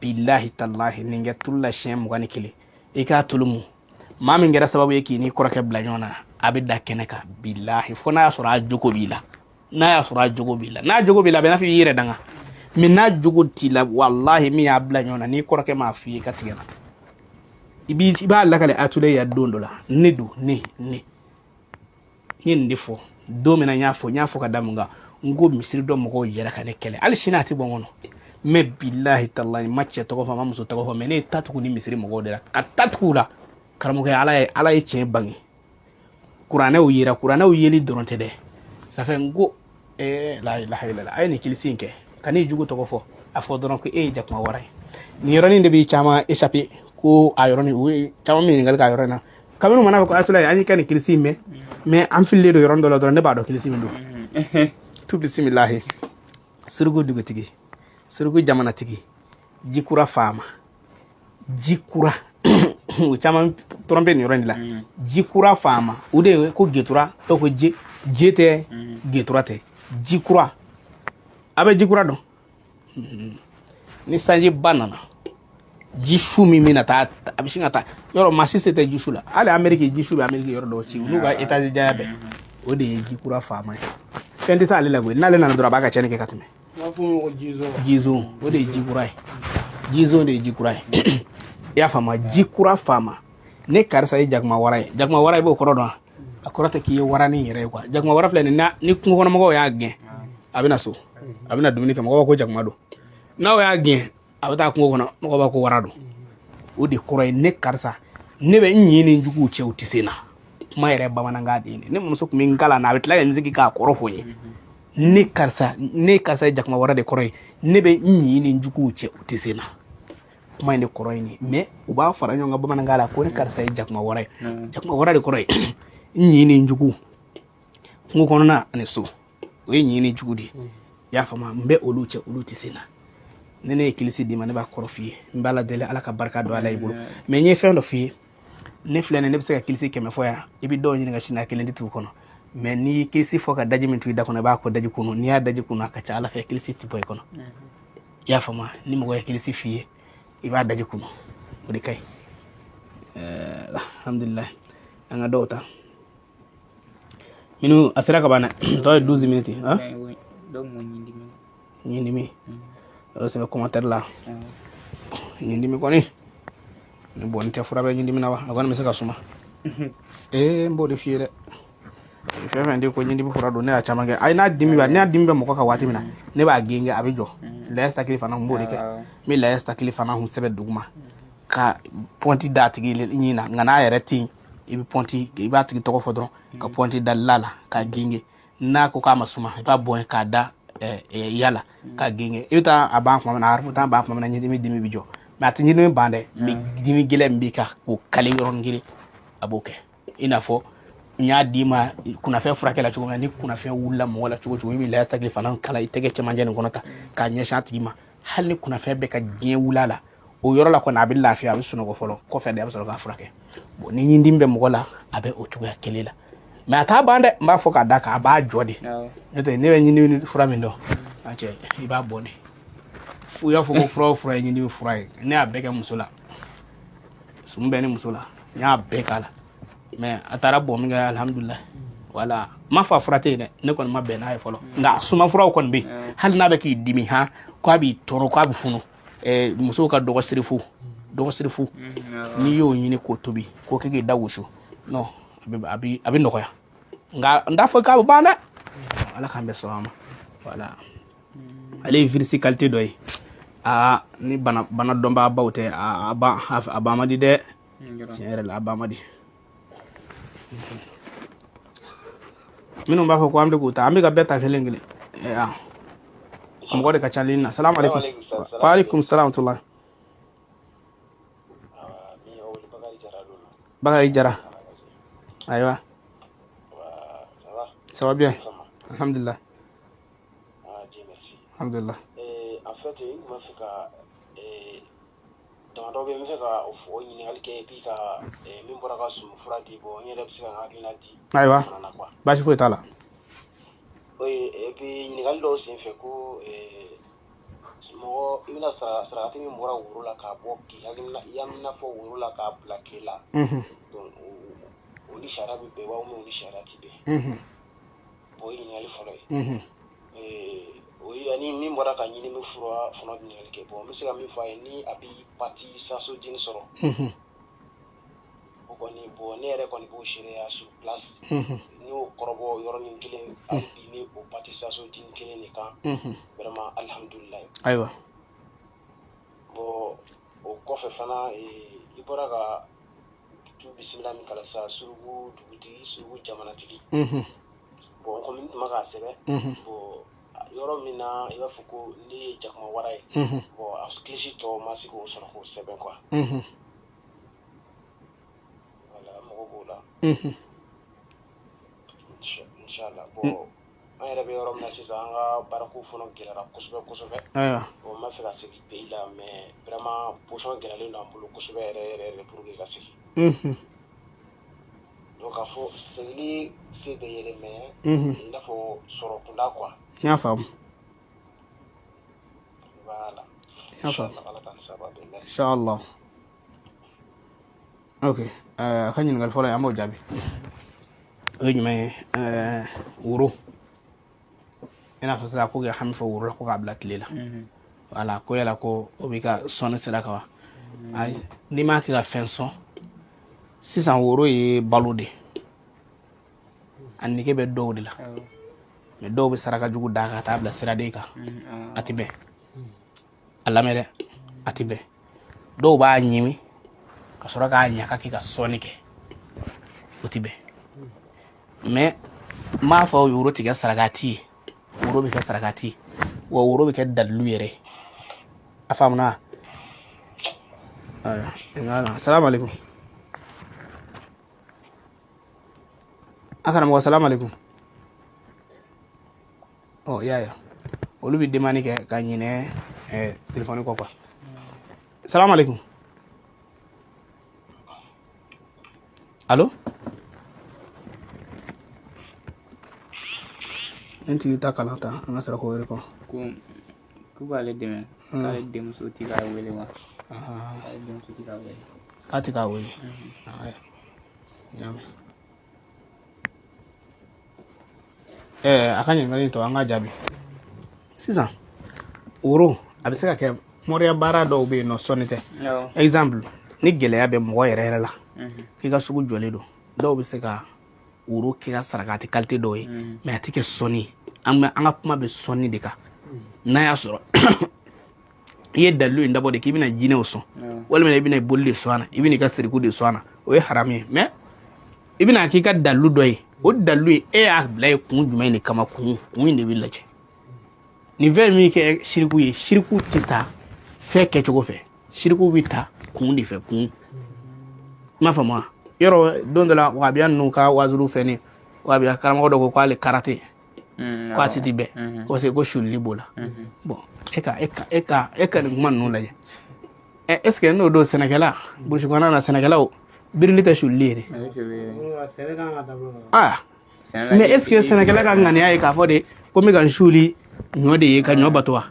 billahi tallahi nin kɛ tulu la siɲɛ 21 i k'a tulu mu maa min kɛra sababu ye k'i ni kɔrɔkɛ bila ɲɔgɔn na a bɛ da kɛnɛ kan billahi fo n'a y'a sɔrɔ a jogo b'i la n'a jogo b'i la a bɛ n'a fɔ i yɛrɛ danga mais n'a jogo t'i la wallahi min y'a bila ɲɔgɔn na n'i kɔrɔkɛ m'a f'i ye ka tigɛ na i b'a lakale atule ya don dɔ la ne don ne n ye nin de fɔ don min na n y'a fɔ ka da mun kan n ko misiri dɔ mɔgɔw yɛrɛ ka ne kɛlɛ hali sini a tɛ bɔ n kɔnɔ mais billahi tallahi ma cɛ tɔgɔ fɔ ma muso tɔgɔ fɔ mais ne ye tatugu ni misiri mɔgɔw de la ka tatugu la karamɔgɔ ala ye tiɲɛ bange kuranɛw yeli dɔrɔn tɛ dɛ ça fait n ko la ilaha illallah a ye nin kilisi in kɛ ka n'i jugu tɔgɔ fɔ a fɔ dɔrɔn ko e ye jakuma wara ye nin yɔrɔnin de b'i caman échappé ko a yɔrɔnin u ye caman min ɲininkali k'a yɔrɔ in na kabini mana fɔ ko atula an y'i ka nin kilisi in mɛn mais an fililen don yɔrɔnin dɔ la dɔrɔn ne b'a dɔn kilisi min don tu bisimilahi surugu dugutigi surugu jamanatigi jikura faama jikura o caman trompe nin yɔrɔ in de la jikura faama o de ye ko getura dɔw ko je tɛ getura tɛ jikura a bɛ jikura dɔn ni sanji ba nana jisu min bɛna taa a bɛ sin ka taa yɔrɔ maa si se tɛ jisu la hali Amérique jisu bɛ Amérique yɔrɔ dɔw ci n'u ka étage janya bɛɛ o de ye jikura faama ye fɛn tɛ se ale la koyi n'ale nana dɔrɔn a b'a ka cɛnni kɛ ka tɛmɛ jizo o de ye jikura ye jizo de ye jikura ye i y'a faamu jikura faama ne karisa ye jakuma wara ye i b'o kɔrɔ dɔn a kɔrɔ tɛ k'i ye waranin yɛrɛ ye quoi jakuma wara filɛ ni kungo kɔnɔ mɔgɔw y'a gɛn a bɛ na so a bɛ na dumuni kɛ mɔgɔw b'a ko jakuma don n'aw y'a gɛn a bɛ taa kungo kɔnɔ mɔgɔw b'a ko wara don o de kɔrɔ ye ne karisa ne bɛ n ɲi ni juguw cɛ u tɛ se na kuma yɛrɛ bamanankan de ye ne muso tun bɛ n kalan na a bɛ tila ka n sigi k'a kɔrɔ fɔ n ye ne karisa ye jakuma wara de kɔrɔ ye ne bɛ n ɲi ni juguw cɛ u tɛ se na kuma in de kɔrɔ ye nin mais u b'a fara ɲɔgɔn kan bamanankan la ko ne karisa ye jakuma wara ye jakuma wara de kɔrɔ ye n ɲi ni jugu kungo kɔnɔna ani so o ye ɲi ni jugu de ye i y'a faamu n bɛ olu cɛ olu tɛ se na ne ye kilisi d'i ma ne b'a kɔrɔ f'i ye n b'a la deli ala ka barika don ala i bolo mais n ye fɛn dɔ f'i ye ne filɛ nin ne bɛ se ka kilisi 100 fɔ yan i bɛ dɔw ɲininka sini a kelen tɛ tugu kɔnɔ mais n'i ye kilisi fɔ ka daji min to i da kɔnɔ i b'a kɔ daji kɔnɔ n'i y'a daji kɔnɔ a ka ca ala fɛ kilisi tɛ bɔ i kɔnɔ i y'a faamu ni mɔgɔ ye kilisi f'i ye i b'a daji kɔnɔ o de ka ɲi alhamdulillah an ka dɔw ta minnu a sera ka ban dɛ tɔ ye 12 minutes ɲindimi o sɛbɛn commentaire la ɲindimi kɔni ni bɔnni tɛ fura bɛ ɲindimi na wa a kɔni bɛ se ka suma n b'o de f'i ye dɛ fɛn fɛn de ko ɲindimi fura don ne y'a caman kɛ ayi n'a dimi bɛ mɔgɔ kan waati min na ne b'a genge a bɛ jɔ layɛ sakili fana n b'o de kɛ n bɛ layɛ sakili fana hun sɛbɛn duguma ka ponti da tigi ɲina nka n'a yɛrɛ ten i bɛ ponti i b'a tigi tɔgɔ fɔ dɔrɔn ka ponti da la ka genge n'a ko k'a ma suma i b'a bɔ k'a da yala ka genge i bɛ taa a ban kuma min na arafu taa ban kuma min na ɲindimi dimi bɛ jɔ mɛ a tɛ ɲindimi ban dɛ mɛ dimi gɛlɛn min b'i kan k'o kale yɔrɔnin kelen a b'o kɛ i n'a fɔ n y'a d'i ma kunnafɛn furakɛ la cogo min na ni kunnafɛn wulila mɔgɔ la cogo cogo i bɛ layasagili fana kala i tɛgɛ cɛmancɛ nin kɔnɔ ta k'a ɲɛsin a tigi ma hali ni kunnafɛn bɛ ka diɲɛ wula la o yɔrɔ la kɔni a bɛ lafiya a bɛ sunɔgɔ fɔlɔ kɔfɛ de a bɛ sɔrɔ k'a furakɛ bon ni ɲindimi bɛ mɔgɔ la a bɛ o cogoya kelen la mɛ a t'a ban dɛ n b'a fɔ k'a da kan a b'a jɔ de n'o tɛ ne bɛ ɲindimi fura min dɔn a cɛ i b'a bɔ de fo i y'a fɔ ko fura o fura ye ɲindimi fura ye ne y'a bɛɛ kɛ muso la sumu bɛ ni muso la n y'a bɛɛ k'a la mɛ a taara bɔ min kɛ alhamdulilayi wala ma fɔ a fura tɛ yen dɛ ne kɔni ma bɛn n'a ye fɔlɔ nka suma furaw kɔni bɛ yen hali n'a bɛ k'i dimi k'a b'i tɔɔrɔ k'a bɛ funu musow ka dɔgɔsirifu n'i y'o ɲini k'o tobi k'o kɛ k'i da wusu non a bɛ nɔgɔya nka n t'a fɔ k'a bɛ ban dɛ ala k'an bɛ sɔn a ma wala ale ye virus qualité dɔ ye ni bana dɔnbagabaw tɛ a ban man di dɛ tiɲɛ yɛrɛ la a ban man di minnu b'a fɔ ko an bɛ k'u ta an bɛ ka bɛɛ ta kelen kelen mɔgɔ de ka ca ni na salamu alaikum wa alaikum salam tula Bakari Jara ayiwa ça va bien alhamdulillah alhamdulillah
en fait il m'a fait ka damadɔ bɛ n bɛ fɛ ka o ɲininkali kɛ puis ka min bɔra ka sumu fura di bon n yɛrɛ bɛ se ka n hakilina di
ayiwa baasi foyi t'a la
oui et puis ɲininkali dɔw sen fɛ ko mɔgɔ i bɛna sarakati min bɔra woro la k'a bɔ k'i hakilina i y'a fɔ woro la k'a bila tile la donc o ni sariya bɛ bɛn wa ou bien o ni sariya tɛ bɛn bon o ye ɲininkali fɔlɔ ye o ye ani min bɔra ka ɲini min fura fana bɛ ɲininkali kɛ bon n bɛ se ka min fɔ a ye ni a bɛ pati sasojini sɔrɔ o kɔni bon ne yɛrɛ kɔni b'o seereya sur place n y'o kɔrɔbɔ yɔrɔnin kelen hali bi ni o pati sasojini kelen de kan vraiment alhamdulilayi
ayiwa
bon o kɔfɛ fana i bɔra ka tu bisimila min kala sa surugu dugutigi surugu jamanatigi bon komi n tun ma k'a sɛbɛn bon yɔrɔ min na i b'a fɔ ko ne ye jakuma wara ye bon a kilisi tɔ ma se k'o sɔrɔ k'o sɛbɛn quoi voilà mɔgɔ b'o la inchallah bon an yɛrɛ bɛ yɔrɔ min na sisan an ka baarako fana gɛlɛyara kosɛbɛ kosɛbɛ bon n b'a fɛ ka segin pays la mais vraiment position gɛlɛyalen don an bolo kosɛbɛ yɛrɛ yɛrɛ pour que ka segin donc k'a fɔ segili se bɛ yɛlɛmɛ i n'a fɔ sɔrɔ kunda quoi
n y'a faamu
voilà
n y'a faamu inshallah ok a ka ɲininkali fɔlɔ ye an b'o jaabi o ye jumɛn ye woro i n'a fɔ sisan ko kɛ hami fɔ woro la ko k'a bila tile la wala ko yala ko o b'i ka sɔnni sira kan wa ayi n'i m'a kɛ ka fɛn sɔn sisan woro ye balo de a nege bɛ dɔw de la mɛ dɔw bɛ saraka jugu da ka taa bila siraden kan a tɛ bɛn a lamɛn dɛ a tɛ bɛn dɔw b'a ɲimi ka sɔrɔ k'a ɲaga kɛ ka sɔnni kɛ o tɛ bɛn mɛ n m'a fɔ woro tɛ kɛ sarakati ye woro bɛ kɛ sarakati ye wa woro bɛ kɛ dalilu yɛrɛ a faamuna salamu alaikum a karamɔgɔ salamu alaikum yaya olu bɛ demani kɛ ka ɲinɛ telefɔni kɔ quoi salamu alaikum allo n tigi ta kalan ta an ka sɔrɔ k'o wele kɔ
ko b'ale dɛmɛ k'ale denmuso tɛ k'a wele wa ale denmuso tɛ k'a wele
k'a tɛ k'a wele a ka ɲininkali tɔ an ka jaabi sisan woro a bɛ se ka kɛ mɔriya baara dɔw bɛ yen nɔ sɔnni tɛ exemple ni gɛlɛya bɛ mɔgɔ yɛrɛ yɛrɛ la k'i ka sugu jɔlen don dɔw bɛ se ka woro k'i ka sarakati qualité dɔw ye mɛ a tɛ kɛ sɔnni an ka kuma bɛ sɔnni de kan n'a y'a sɔrɔ ye dalu inda bode ki bina jine oso wala me bina bolli soana ibini ka siriku de soana o ye harami mais ibina ki ka dalu doy o dalu e a blay kun jumay ni kama kun de billaje ni ver mi ke shirku ye shirku tita fe ke chogo fe shirku bita kun de fe kun ma fama yoro don de la wa bian nu ka wazuru fe ni wa biya karama do ko kwale karate ko atiti be ko se ko shulli bola bon eka ni man non laje est ce que no do Sénégal bu ci kona na Sénégal o birli ta shulli ni mais est ce que Sénégal ka ngani ay ka fode ko mi gan shuli nyode ka nyobatwa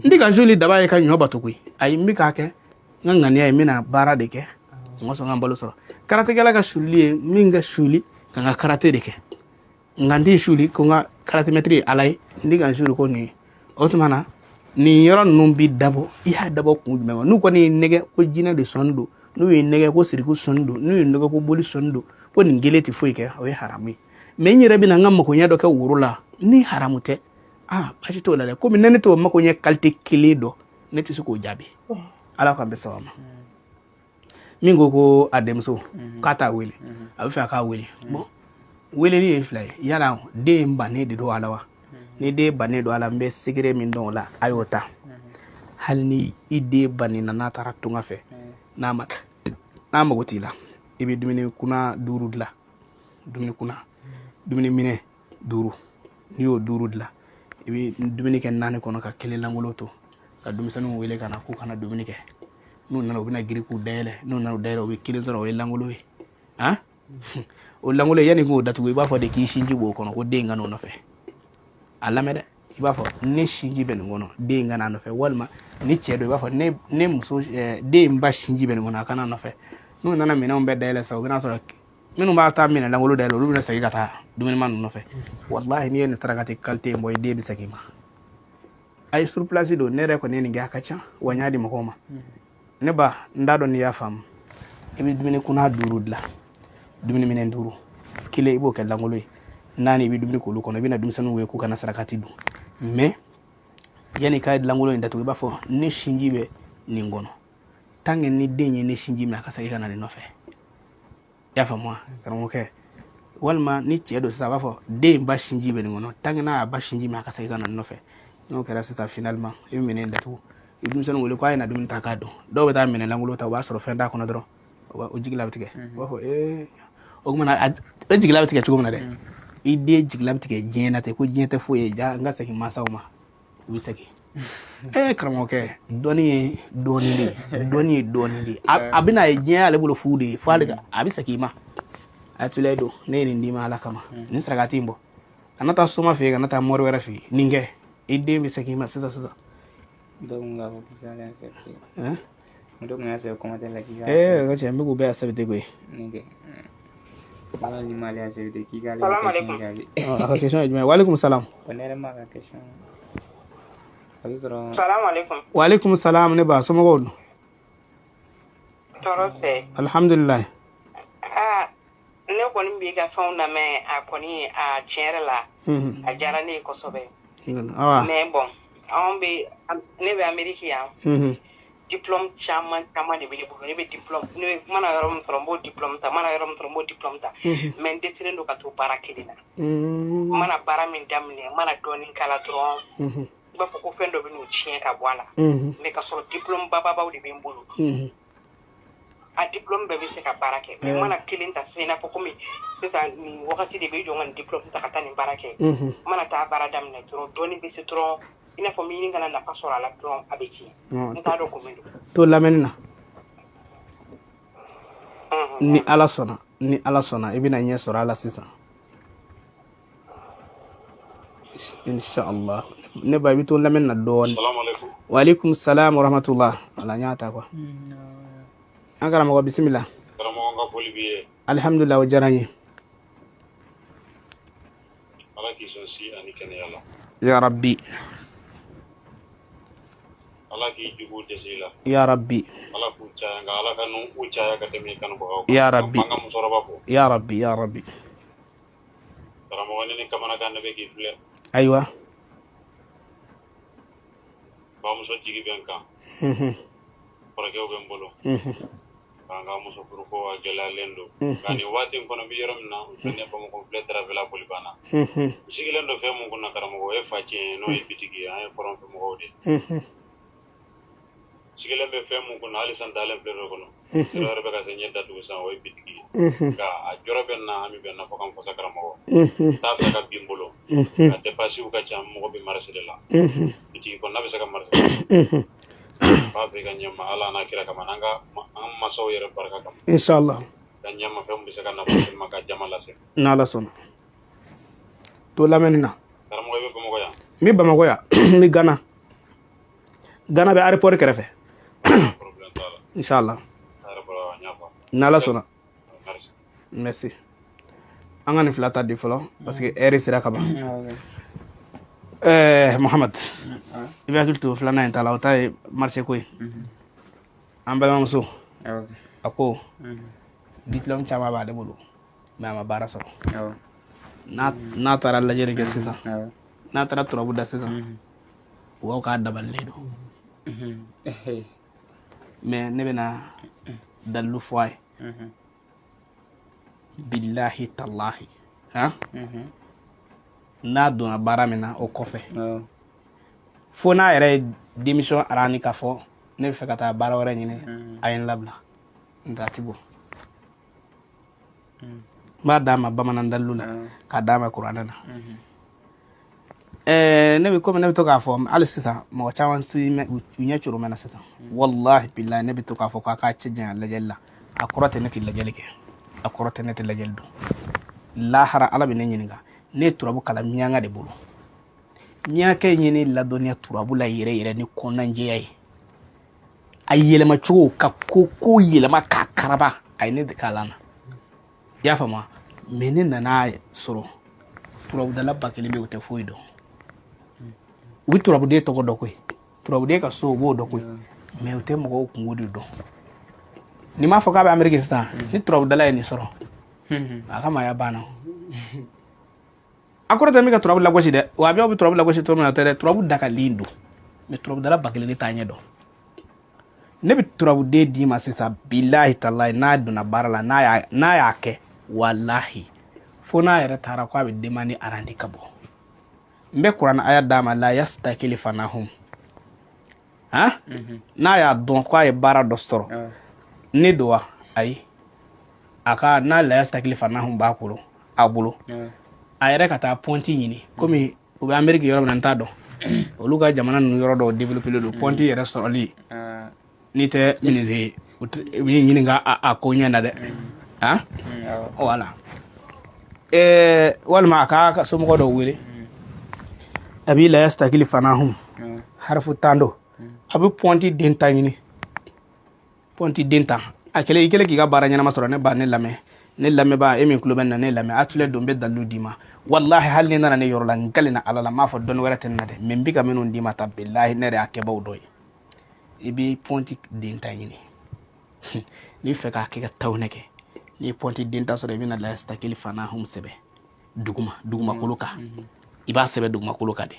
ndi kan shuli daba ka nyobatu ku ay mi ka ke ngani ay mina bara de ke ngoso ngambalo so karate gala ka shuli minga shuli kanga karate de ke ngandi shuli ko nga karate metri alay ndi gan shuli ko ni otumana ni yoro numbi dabo ya dabo ku me nu ko ni nege ko jina de sondo nu yi nege ko siriku sondo nu yi nege ko boli sondo ko ni geleti foike o harami me nyire bi na ngam ko nyado ka wurula ni haramute ashi to la ko mi nene to mako nye kalte kilido neti su ko jabi ala ka be sawama mingo ko ademso kata wele afi ka wele bon wele ni fly yala de mbane de do alawa ni de bane do ala mbe sigire min don la ayota hal ni ide bane na tara tunga fe na magotila ibe dumini kuna durudla dumini mine duru niyo durudla ibe dumini ken nane kono ka kele langolo to ka dumisanu wele kana ku kana dumini ke nu nana obina giri ku dele nu nana dele o kele to o langolo we o langolo yani ko datu ba fa de ki shinji bo kono ko de ngano no fe alla mede ba fa ne shinji ben ngono de ngana no fe walma ni chedo ba fa ne muso de mba shinji ben ngono kana no fe nu nana mina on be dele sa gina so minu ba ta mina langolo dele lu na sagi kata dumini man no fe wallahi ni en stragati kalte moy de bi sagima ay sur place do ne re ko ne ni ga kacha wanyadi makoma ne ba ndado ni ya fam ibi dumini kuna durudla dumini minen duru kile ibo ke langolo nani ibi dumini ko lu kono bina dum sanu we ku kana sarakati du mais yani kay langolo ndatu ba fo ne shinjibe ni ngono tangen ni denye ne shinji ma ka sai kana no fe ya fa moi karamo ke walma ni chedo sa ba fo de ba shinjibe ni ngono tangena ba shinji ma ka sai kana no fe no kera sa finalement ibi minen ndatu dum sanu we ko ay na dum takado do beta minen langolo ta ba so fenda kono dro o jigilabtige ba fo o mana jigilabtige ci gomna de ide jigilabtige jenate ko jente fo e ja nga saki masawma wi saki karamo ke doni abina e jen ale bulo fude faaliga abi saki ma atuledo ne ni ndima ala kama ni sraga timbo anata soma fe anata mor wera fi ninge ide mi saki ma sisa
donga ko kala sefti ndo ngase ko mate la kiga
ko che mbugo be asabite ko
ninge ala ni mali asabite kiga
Salam alaikum.
aka question ejma wa alaikum salam
onere ma ka question
Salam alaikum.
wa alaikum salam ne ba so mo godo
Torose.
alhamdulillah
ne kɔni b'i ka fɛnw lamɛn a kɔni a tiɲɛ yɛrɛ la a diyara ne ye kosɛbɛ mais bon ne bɛ Ameriki yan diplôme caman de bɛ ne bolo ne bɛ diplôme ne mana yɔrɔ min sɔrɔ n b'o diplôme ta mana yɔrɔ min sɔrɔ n b'o diplôme ta mais n dɛsɛlen don ka to baara kelen na mana baara min daminɛ mana dɔɔnin kala dɔrɔn i b'a fɔ ko fɛn dɔ bɛ n'o tiɲɛ ka bɔ a la mais ka sɔrɔ diplôme bababaw de bɛ n bolo a diplôme bɛɛ bɛ se ka baara kɛ mais mana kelen ta sisan i n'a fɔ komi sisan nin wagati de bɛ jɔ n ka nin diplôme ta ka taa nin baara kɛ mana taa baara daminɛ dɔrɔn dɔɔnin bɛ se dɔrɔn i n'a fɔ n bɛ ɲini kana nafa sɔrɔ a la dɔrɔn a bɛ tiɲɛ n t'a dɔn ko min don.
to lamɛnni na ni ala sɔnna i bɛna ɲɛ sɔrɔ a la sisan inshallah ne ba i bɛ to lamɛnni na dɔɔnin wa alaikum salam wa rahmatullah ala n y'a ta quoi an karamɔgɔ bisimila
karamɔgɔ ka foli b'i ye
alhamdulillah o diyara n ye
ala k'i sɔn si ani kɛnɛya la
ya rabbi
ala k'i jugu dɛsɛ i la
ya rabbi
ala k'u caya nka ala ka u caya ka tɛmɛ i kanubagaw
ya rabbi
an ka musokɔrɔba fɔ
ya rabbi
karamɔgɔ ne ni kamanagan ne bɛ k'i filɛ
ayiwa
bamuso jigi ben kan kɔrɔkɛw bɛ n bolo k'an ka muso furu ko a gɛlɛyalen don nka nin waati in kɔnɔ n bɛ yɔrɔ min na fɛn ne bamakɔ filɛ darafɛla boli banna sigilen don fɛn mun kunna karamɔgɔ o ye facɛn ye n'o ye bitigi ye an ye kɔrɔnfɛ mɔgɔw de sigilen bɛ fɛn mun kunna hali san dalen filɛ dɔ kɔnɔ sira wɛrɛ bɛ ka se ɲɛ datugu san o ye bitigi ye nka a jɔrɔ bɛ na an bɛ bɛn na fɔ kan fasa karamɔgɔ t'a fɛ ka bin bolo a depasiw ka ca mɔgɔ bɛ marisi de la bitigi kɔnɔna bɛ se ka marisi b'a fɛ ka ɲɛma ala n'a kira kama an masaw yɛrɛ barika kama
inshallah
ka ɲɛma fɛn bɛ se ka nafa ma ka jama lase
n'ala sɔnna to lamɛnni na
karamɔgɔ i bɛ bamakɔ yan
n bɛ bamakɔ yan n bɛ gana bɛ aéroport kɛrɛfɛ inshallah n'ala sɔnna merci an ka nin fila ta di fɔlɔ parce que heure sera ka ban Muhammad i bɛ hakili to filanan in ta la o ta ye marché ko ye an balimamuso a ko diplôme caman b'ale bolo mais a ma baara sɔrɔ n'a taara lajɛli kɛ sisan n'a taara turabu da sisan u b'aw k'a dabalilen don mais ne bɛna dalilu fɔ a ye billahi tallahi n'a donna baara min na o kɔfɛ fo n'a yɛrɛ ye démission arani k'a fɔ ne bɛ fɛ ka taa baara wɛrɛ ɲini a ye n labila n tɛ a ti bɔ n b'a d'a ma bamanan dalilu la k'a d'a ma kuranɛ na ne bɛ komi ne bɛ to k'a fɔ hali sisan mɔgɔ caman u ɲɛ coro mɛna sisan wallahi billahi ne bɛ to k'a fɔ k'a k'a cɛ janya lajɛli la a kɔrɔ tɛ ne tɛ lajɛli kɛ a kɔrɔ tɛ ne tɛ lajɛli don lahara ala bɛ ne ɲininka ne ye turabu kalan miyanka de bolo miyankɛ in ye ne ladɔnniya turabu la yɛrɛ yɛrɛ ni kɔnɔnajɛya ye a yɛlɛma cogo ka ko yɛlɛma k'a karaba a ye ne kalan na i y'a faamu mais ne nana sɔrɔ turabudala ba kelen bɛ o tɛ foyi dɔn u bɛ turabuden tɔgɔ dɔn koyi turabuden ka so o b'o dɔn koyi mais o tɛ mɔgɔw kungo de dɔn ni m'a fɔ k'a bɛ Ameriki sisan ni turabudala ye nin sɔrɔ a ka maaya banna a kɔrɔ tɛ min ka turabu lagosi dɛ wa a bɛ turabu lagosi cogo min na o tɛ dɛ turabu dakalen don mais turabudala ba kelen ne t'a ɲɛ dɔn ne bɛ turabuden d'i ma sisan bilahi talahi n'a donna baara la n'a y'a kɛ walahi fo n'a yɛrɛ taara ko a bɛ demande arandi ka bɔ n bɛ kuranɛ aya d'a ma la yastakili fanahum n'a y'a dɔn ko a ye baara dɔ sɔrɔ ne don wa ayi a ka n'a la yastakili fanahum b'a bolo a yɛrɛ ka taa pɔnti ɲini komi u bɛ Ameriki yɔrɔ min na n t'a dɔn olu ka jamana ninnu yɔrɔ dɔw développé don pɔnti yɛrɛ sɔrɔli n'i tɛ ministre u bɛ ɲininka a ko ɲɛ na dɛ voilà walima a k'a ka somɔgɔ dɔw wele a b'i la yastakili fanahum harifu tan don a bɛ pɔnti den tan ɲini pɔnti den tan a kɛlen i kɛlen k'i ka baara ɲɛnama sɔrɔ ne ba ne lamɛn ne lamɛnba e min tulo bɛ na ne lamɛn a tile don n bɛ dalilu d'i ma wallahi hali ni nana ne yɔrɔ la n kale na ala la n m'a fɔ dɔnni wɛrɛ tɛ ne na dɛ mais n bɛ ka minnu d'i ma ta billahi ne yɛrɛ y'a kɛbaw dɔ ye i bɛ pɔnti den tan ɲini n'i fɛ k'a kɛ ka taw ne kɛ n'i ye pɔnti den tan sɔrɔ i bɛna la yastakili fanahum sɛbɛ dugumakolo kan i b'a sɛbɛ dugumakolo kan de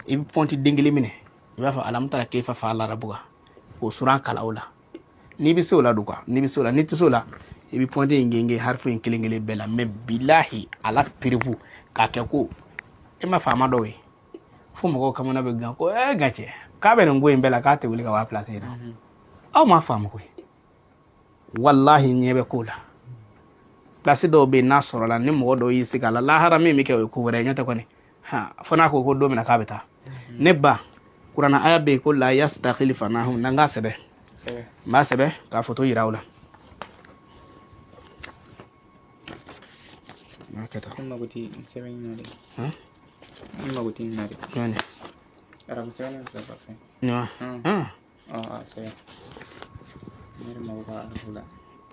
i bɛ pɔnti den kelen minɛ i b'a fɔ alamutala keifa fa'ala rabbuka k'o suran kala o la n'i bɛ se o la don quoi n'i bɛ se o la n'i tɛ se o la i bɛ pɔnti in genge harifu in kelen kelen bɛɛ la mais bilahi ala perevu k'a kɛ ko e ma faama dɔw ye fo mɔgɔw kamana bɛ gan ko gacɛ k'a bɛ nin ko in bɛɛ la k'a tɛ wuli ka waa place yɛrɛ aw ma faamu koyi wallahi ɲɛ bɛ ko la place dɔw bɛ yen n'a sɔrɔ la ni mɔgɔ dɔw y'i sigi a la lahara min bɛ kɛ o ye ko wɛrɛ ye ɲɔ tɛ kɔni fo n'a ko don min na k'a bɛ taa ne ba kuranɛ aya bɛ yen ko la yastakili fanahum na n k'a sɛbɛ n b'a sɛbɛ k'a foto yira aw la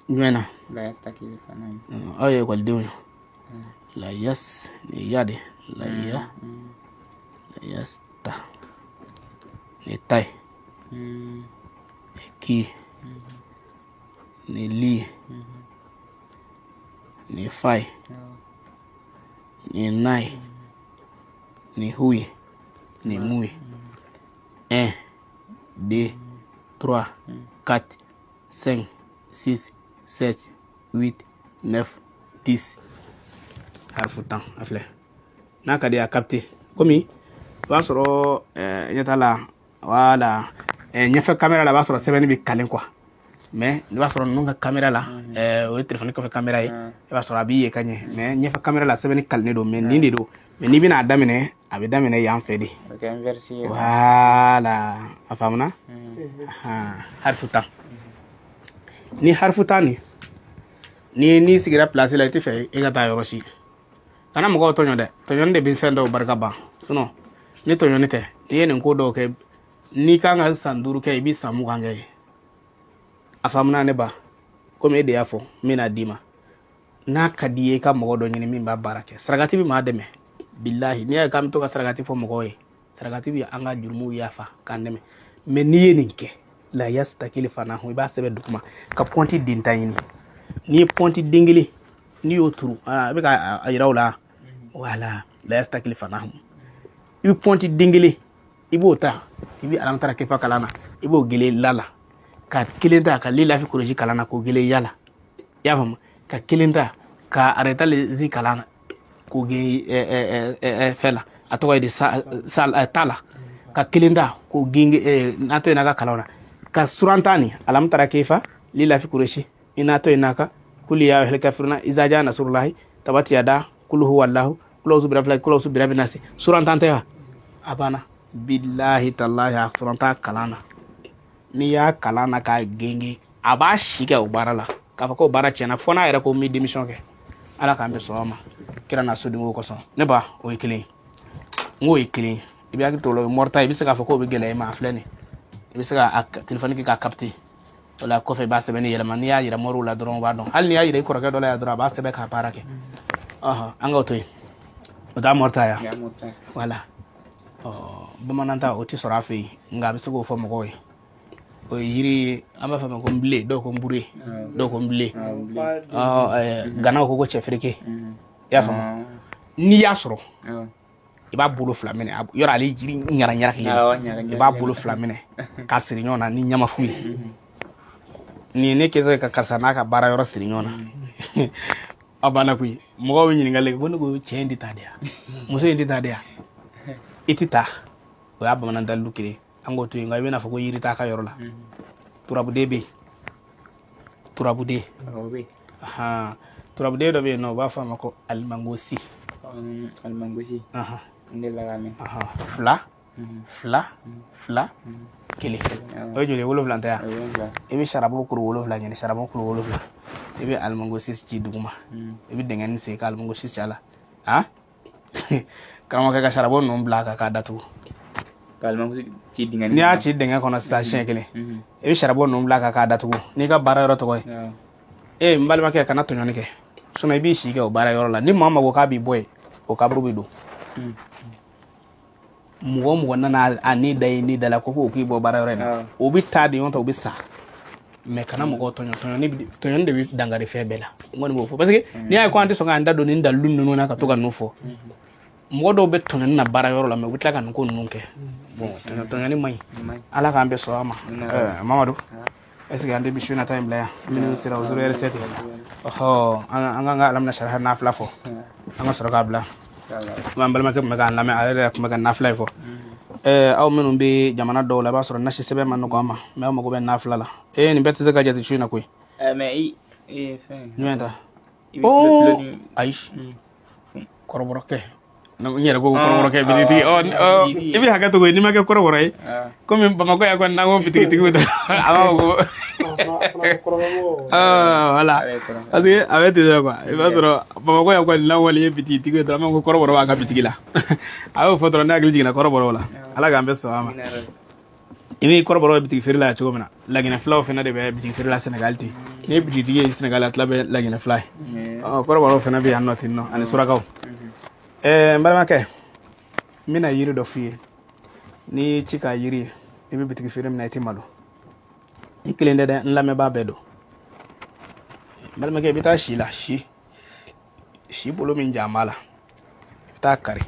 jumɛn na aw ye ekɔlidenw ye la yas ni ya de la yasta ni tai ni ki ni li ni fai ni nai ni hui ni mui 2 3 4 5 6 7 8 9 10 harfu tan afle na ka dia capter komi ba soro nyata wala nyefa camera la ba soro 7 bi kalen quoi mais ni ba soro nunga camera la o téléphone ko fe camera yi ba soro abi kanye mais nyefa camera la 7 kalne do mais ni do mais ni bina damine abi damine yan fedi wala afamna harfu tan ni harfu tan ni sigira place la tife e ga ta yoroshi kana mo to nyode to nyonde bin fendo barka ba suno ni to nyonite yene ko do ke ni kanga sanduru ke bi samu kanga afamna ne ba comme ede yafo mina dima na kadiye ka mo do nyini min ba barake saragati bi ma deme billahi ni ka mto ka saragati fo mo koy saragati bi anga jurmu yafa kandeme me ni yeninke la yastakil fanahu ba sebe dukuma ka ponti dintayini ni ponti dingili ni oturu be ka ayrawla wala la yastakil fanahu ibi ponti dingili ibota ibi alamtara kefa kalana ibo gele lala ka kilenda ka lila fi kuroji kalana ko gele yala yafam ka kilenda ka areta le zi kalana ko ge fela atowa di sal tala ka kilenda ko ginge nato ina ka kalana ka surantani alamtara kefa lila fi kuroji inato inaka kuli ya hel kafiruna izaja nasrullahi tabati yada kul huwallahu kul subhanahu kul subhanahu nasi surantante ya abana billahi tallahi suranta kalana ni ya kalana ka genge aba shike ubarala ka fa ko bara chena fona era ko mi démission ke ala ka mbe soma kira na sudi ngo ko so ne ba o ikili ngo ikili ibi ak to lo morta ibi se ka fa ko be gele ma aflene ibi se ka téléphone ki ka capter wala ko fe ba se beni yela man ya yira moru la dron ba don hal ni ya yira ko ka do la dron ba se be ka parake anga to da morta ya wala bamananta o ti sora fe nga be se go fo mo ko o yiri amba fa ko mble do ko mbure do ko mble gana ko chefrike ya fa ni ya soro iba bulu flamine yora ali jiri nyara iba bulu flamine ka siri nyona ni nyama fuyi ni ne ke ka kasana ka bara yoro siri nyona abana kuyi mo ko nyini ngale ko no chendi tadia muso indi tadia itita o ya bamana dalu kire ango to ngai wena fa ko yiri ta ka yoro la turabude turabude do be no ba fa mako almangosi fla kili o jole wolo flanta ya ebi sharabo kuru wolo fla nyani sharabo kuru wolo fla ebi almangosi ci duguma ebi dengan se ka almangosi chala kama ka sharabo no blaka ka datu
kalmangosi ci dengan
ni a ci dengan kono station kili ebi sharabo no blaka ka datu ni ka bara yoro to koy mbalma ke kana to nyoni ke sona bi shi ke o bara yoro la ni mama go ka bi boy o ka buru bido mugo na ani dai ni dala ko ki bo bara yoro na o bi ta de yonta o bi sa me kana mugo to nyoni de bi dangare febela ngoni mo fo parce que ni ay ko ante so nganda do ni dalu nunu na ka to ga no fo mugo do be to na bara yoro la me wutla kan ko nunke bon to nyoni mai ala ka ambe so ama mamadou est-ce que ande bi shuna time la minu sira o 0r7 anga alam na sharha na fla fo anga soro ka bla mambal ma ke maga na me ala ko maga na fla fo aw minu be jamana do la ba soro na shi sebe man ko ama me ma go be na fla la ni bette zaga jati shuna koy
mais
nyenda aish koroboro ke no nyere go koroboro ke biti ibi haga to go ni ma ke koroboro ai comme bamako ya ko na go biti biti ama go voilà parce que avec des quoi il va trop bamako ya ko na wali biti biti go ma go koroboro wa ka biti la ayo fotoro na gilji na koroboro la ala ga mbeso ama ini koroboro biti feri la chogo mena lagina flow fena de biti feri la Senegal ti ni biti ti Senegal atla be lagina fly koroboro fena be anoti no ani surakaw mbalma ke mina yiri do fi ni chika yiri ibi bitiki firim na itimalo ikilende de nlame ba bedo mbalma ke bita shila shi bolo min jamala bita kare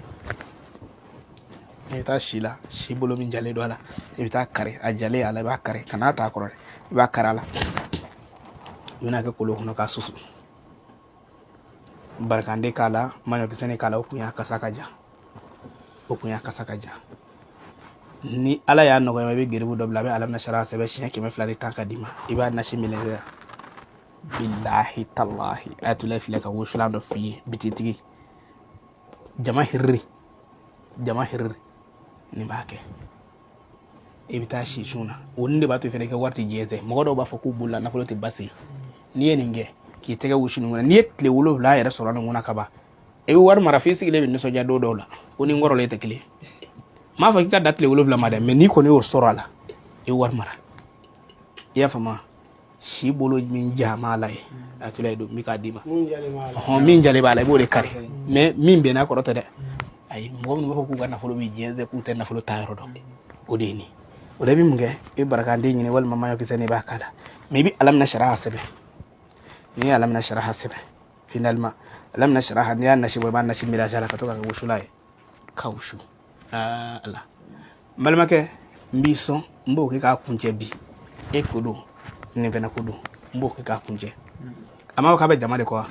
i bɛ taa si la si bolo min jalen don a la i bɛ taa kari a jalen a la i b'a kari ka n'a ta a kɔrɔ i b'a kari a la i bɛna kɛ kolo kɔnɔ k'a susu barikande k'a la maɲɔkisɛ ni k'a la o kun y'a kasa ka ja ni ala y'a nɔgɔya i bɛ geribu dɔ bila a bɛ alamina sara sɛbɛn siɲɛ 200 de ta ka d'i ma i b'a nasi minɛ billahi tallahi ayatollah filɛ ka wusulan dɔ f'i ye bititigi jama hirri nin b'a kɛ i bɛ taa si sun na o nin de b'a to fɛnɛ kɛ wari tɛ jɛnsɛ mɔgɔ dɔw b'a fɔ k'u bolola nafolo tɛ basi n'i ye nin kɛ k'i tɛgɛ wusu nin kɔnɔ n'i ye tile 7 yɛrɛ sɔrɔ nin kɔnɔ ka ban i bɛ wari mara f'i sigilen bɛ nisɔndiya don dɔw la ko ni n kɔrɔlen tɛ kelen m'a fɔ k'i ka da tile 7 ma dɛ mais n'i kɔni y'o sɔrɔ a la i bɛ wari mara i y'a faamu si bolo min jama la ye ayatollah don min k'a d'i ma min jalen b'a la i b'o de kari mais min bɛnn'a kɔrɔ tɛ dɛ ayi mɔgɔ minnu b'a fɔ k'u ka nafolo bɛ jɛnsɛ k'u tɛ nafolo ta yɔrɔ dɔn o de ye nin o la i bɛ mun kɛ i bɛ barakanden ɲini walima maɲɔkisɛ ni i b'a k'a la mais i bɛ alamina sariya sɛbɛn n'i ye alamina sariya sɛbɛn finalement alamina sariya n'i y'a nasi bɔ i b'a nasi mélanger a la ka to ka kɛ wusula ye ka wusu ala n balimakɛ n b'i sɔn n b'o kɛ k'a kuncɛ bi e ko don nin fɛnɛ ko don n b'o kɛ k'a kuncɛ a m'a fɔ k'a bɛ jama de kɔ wa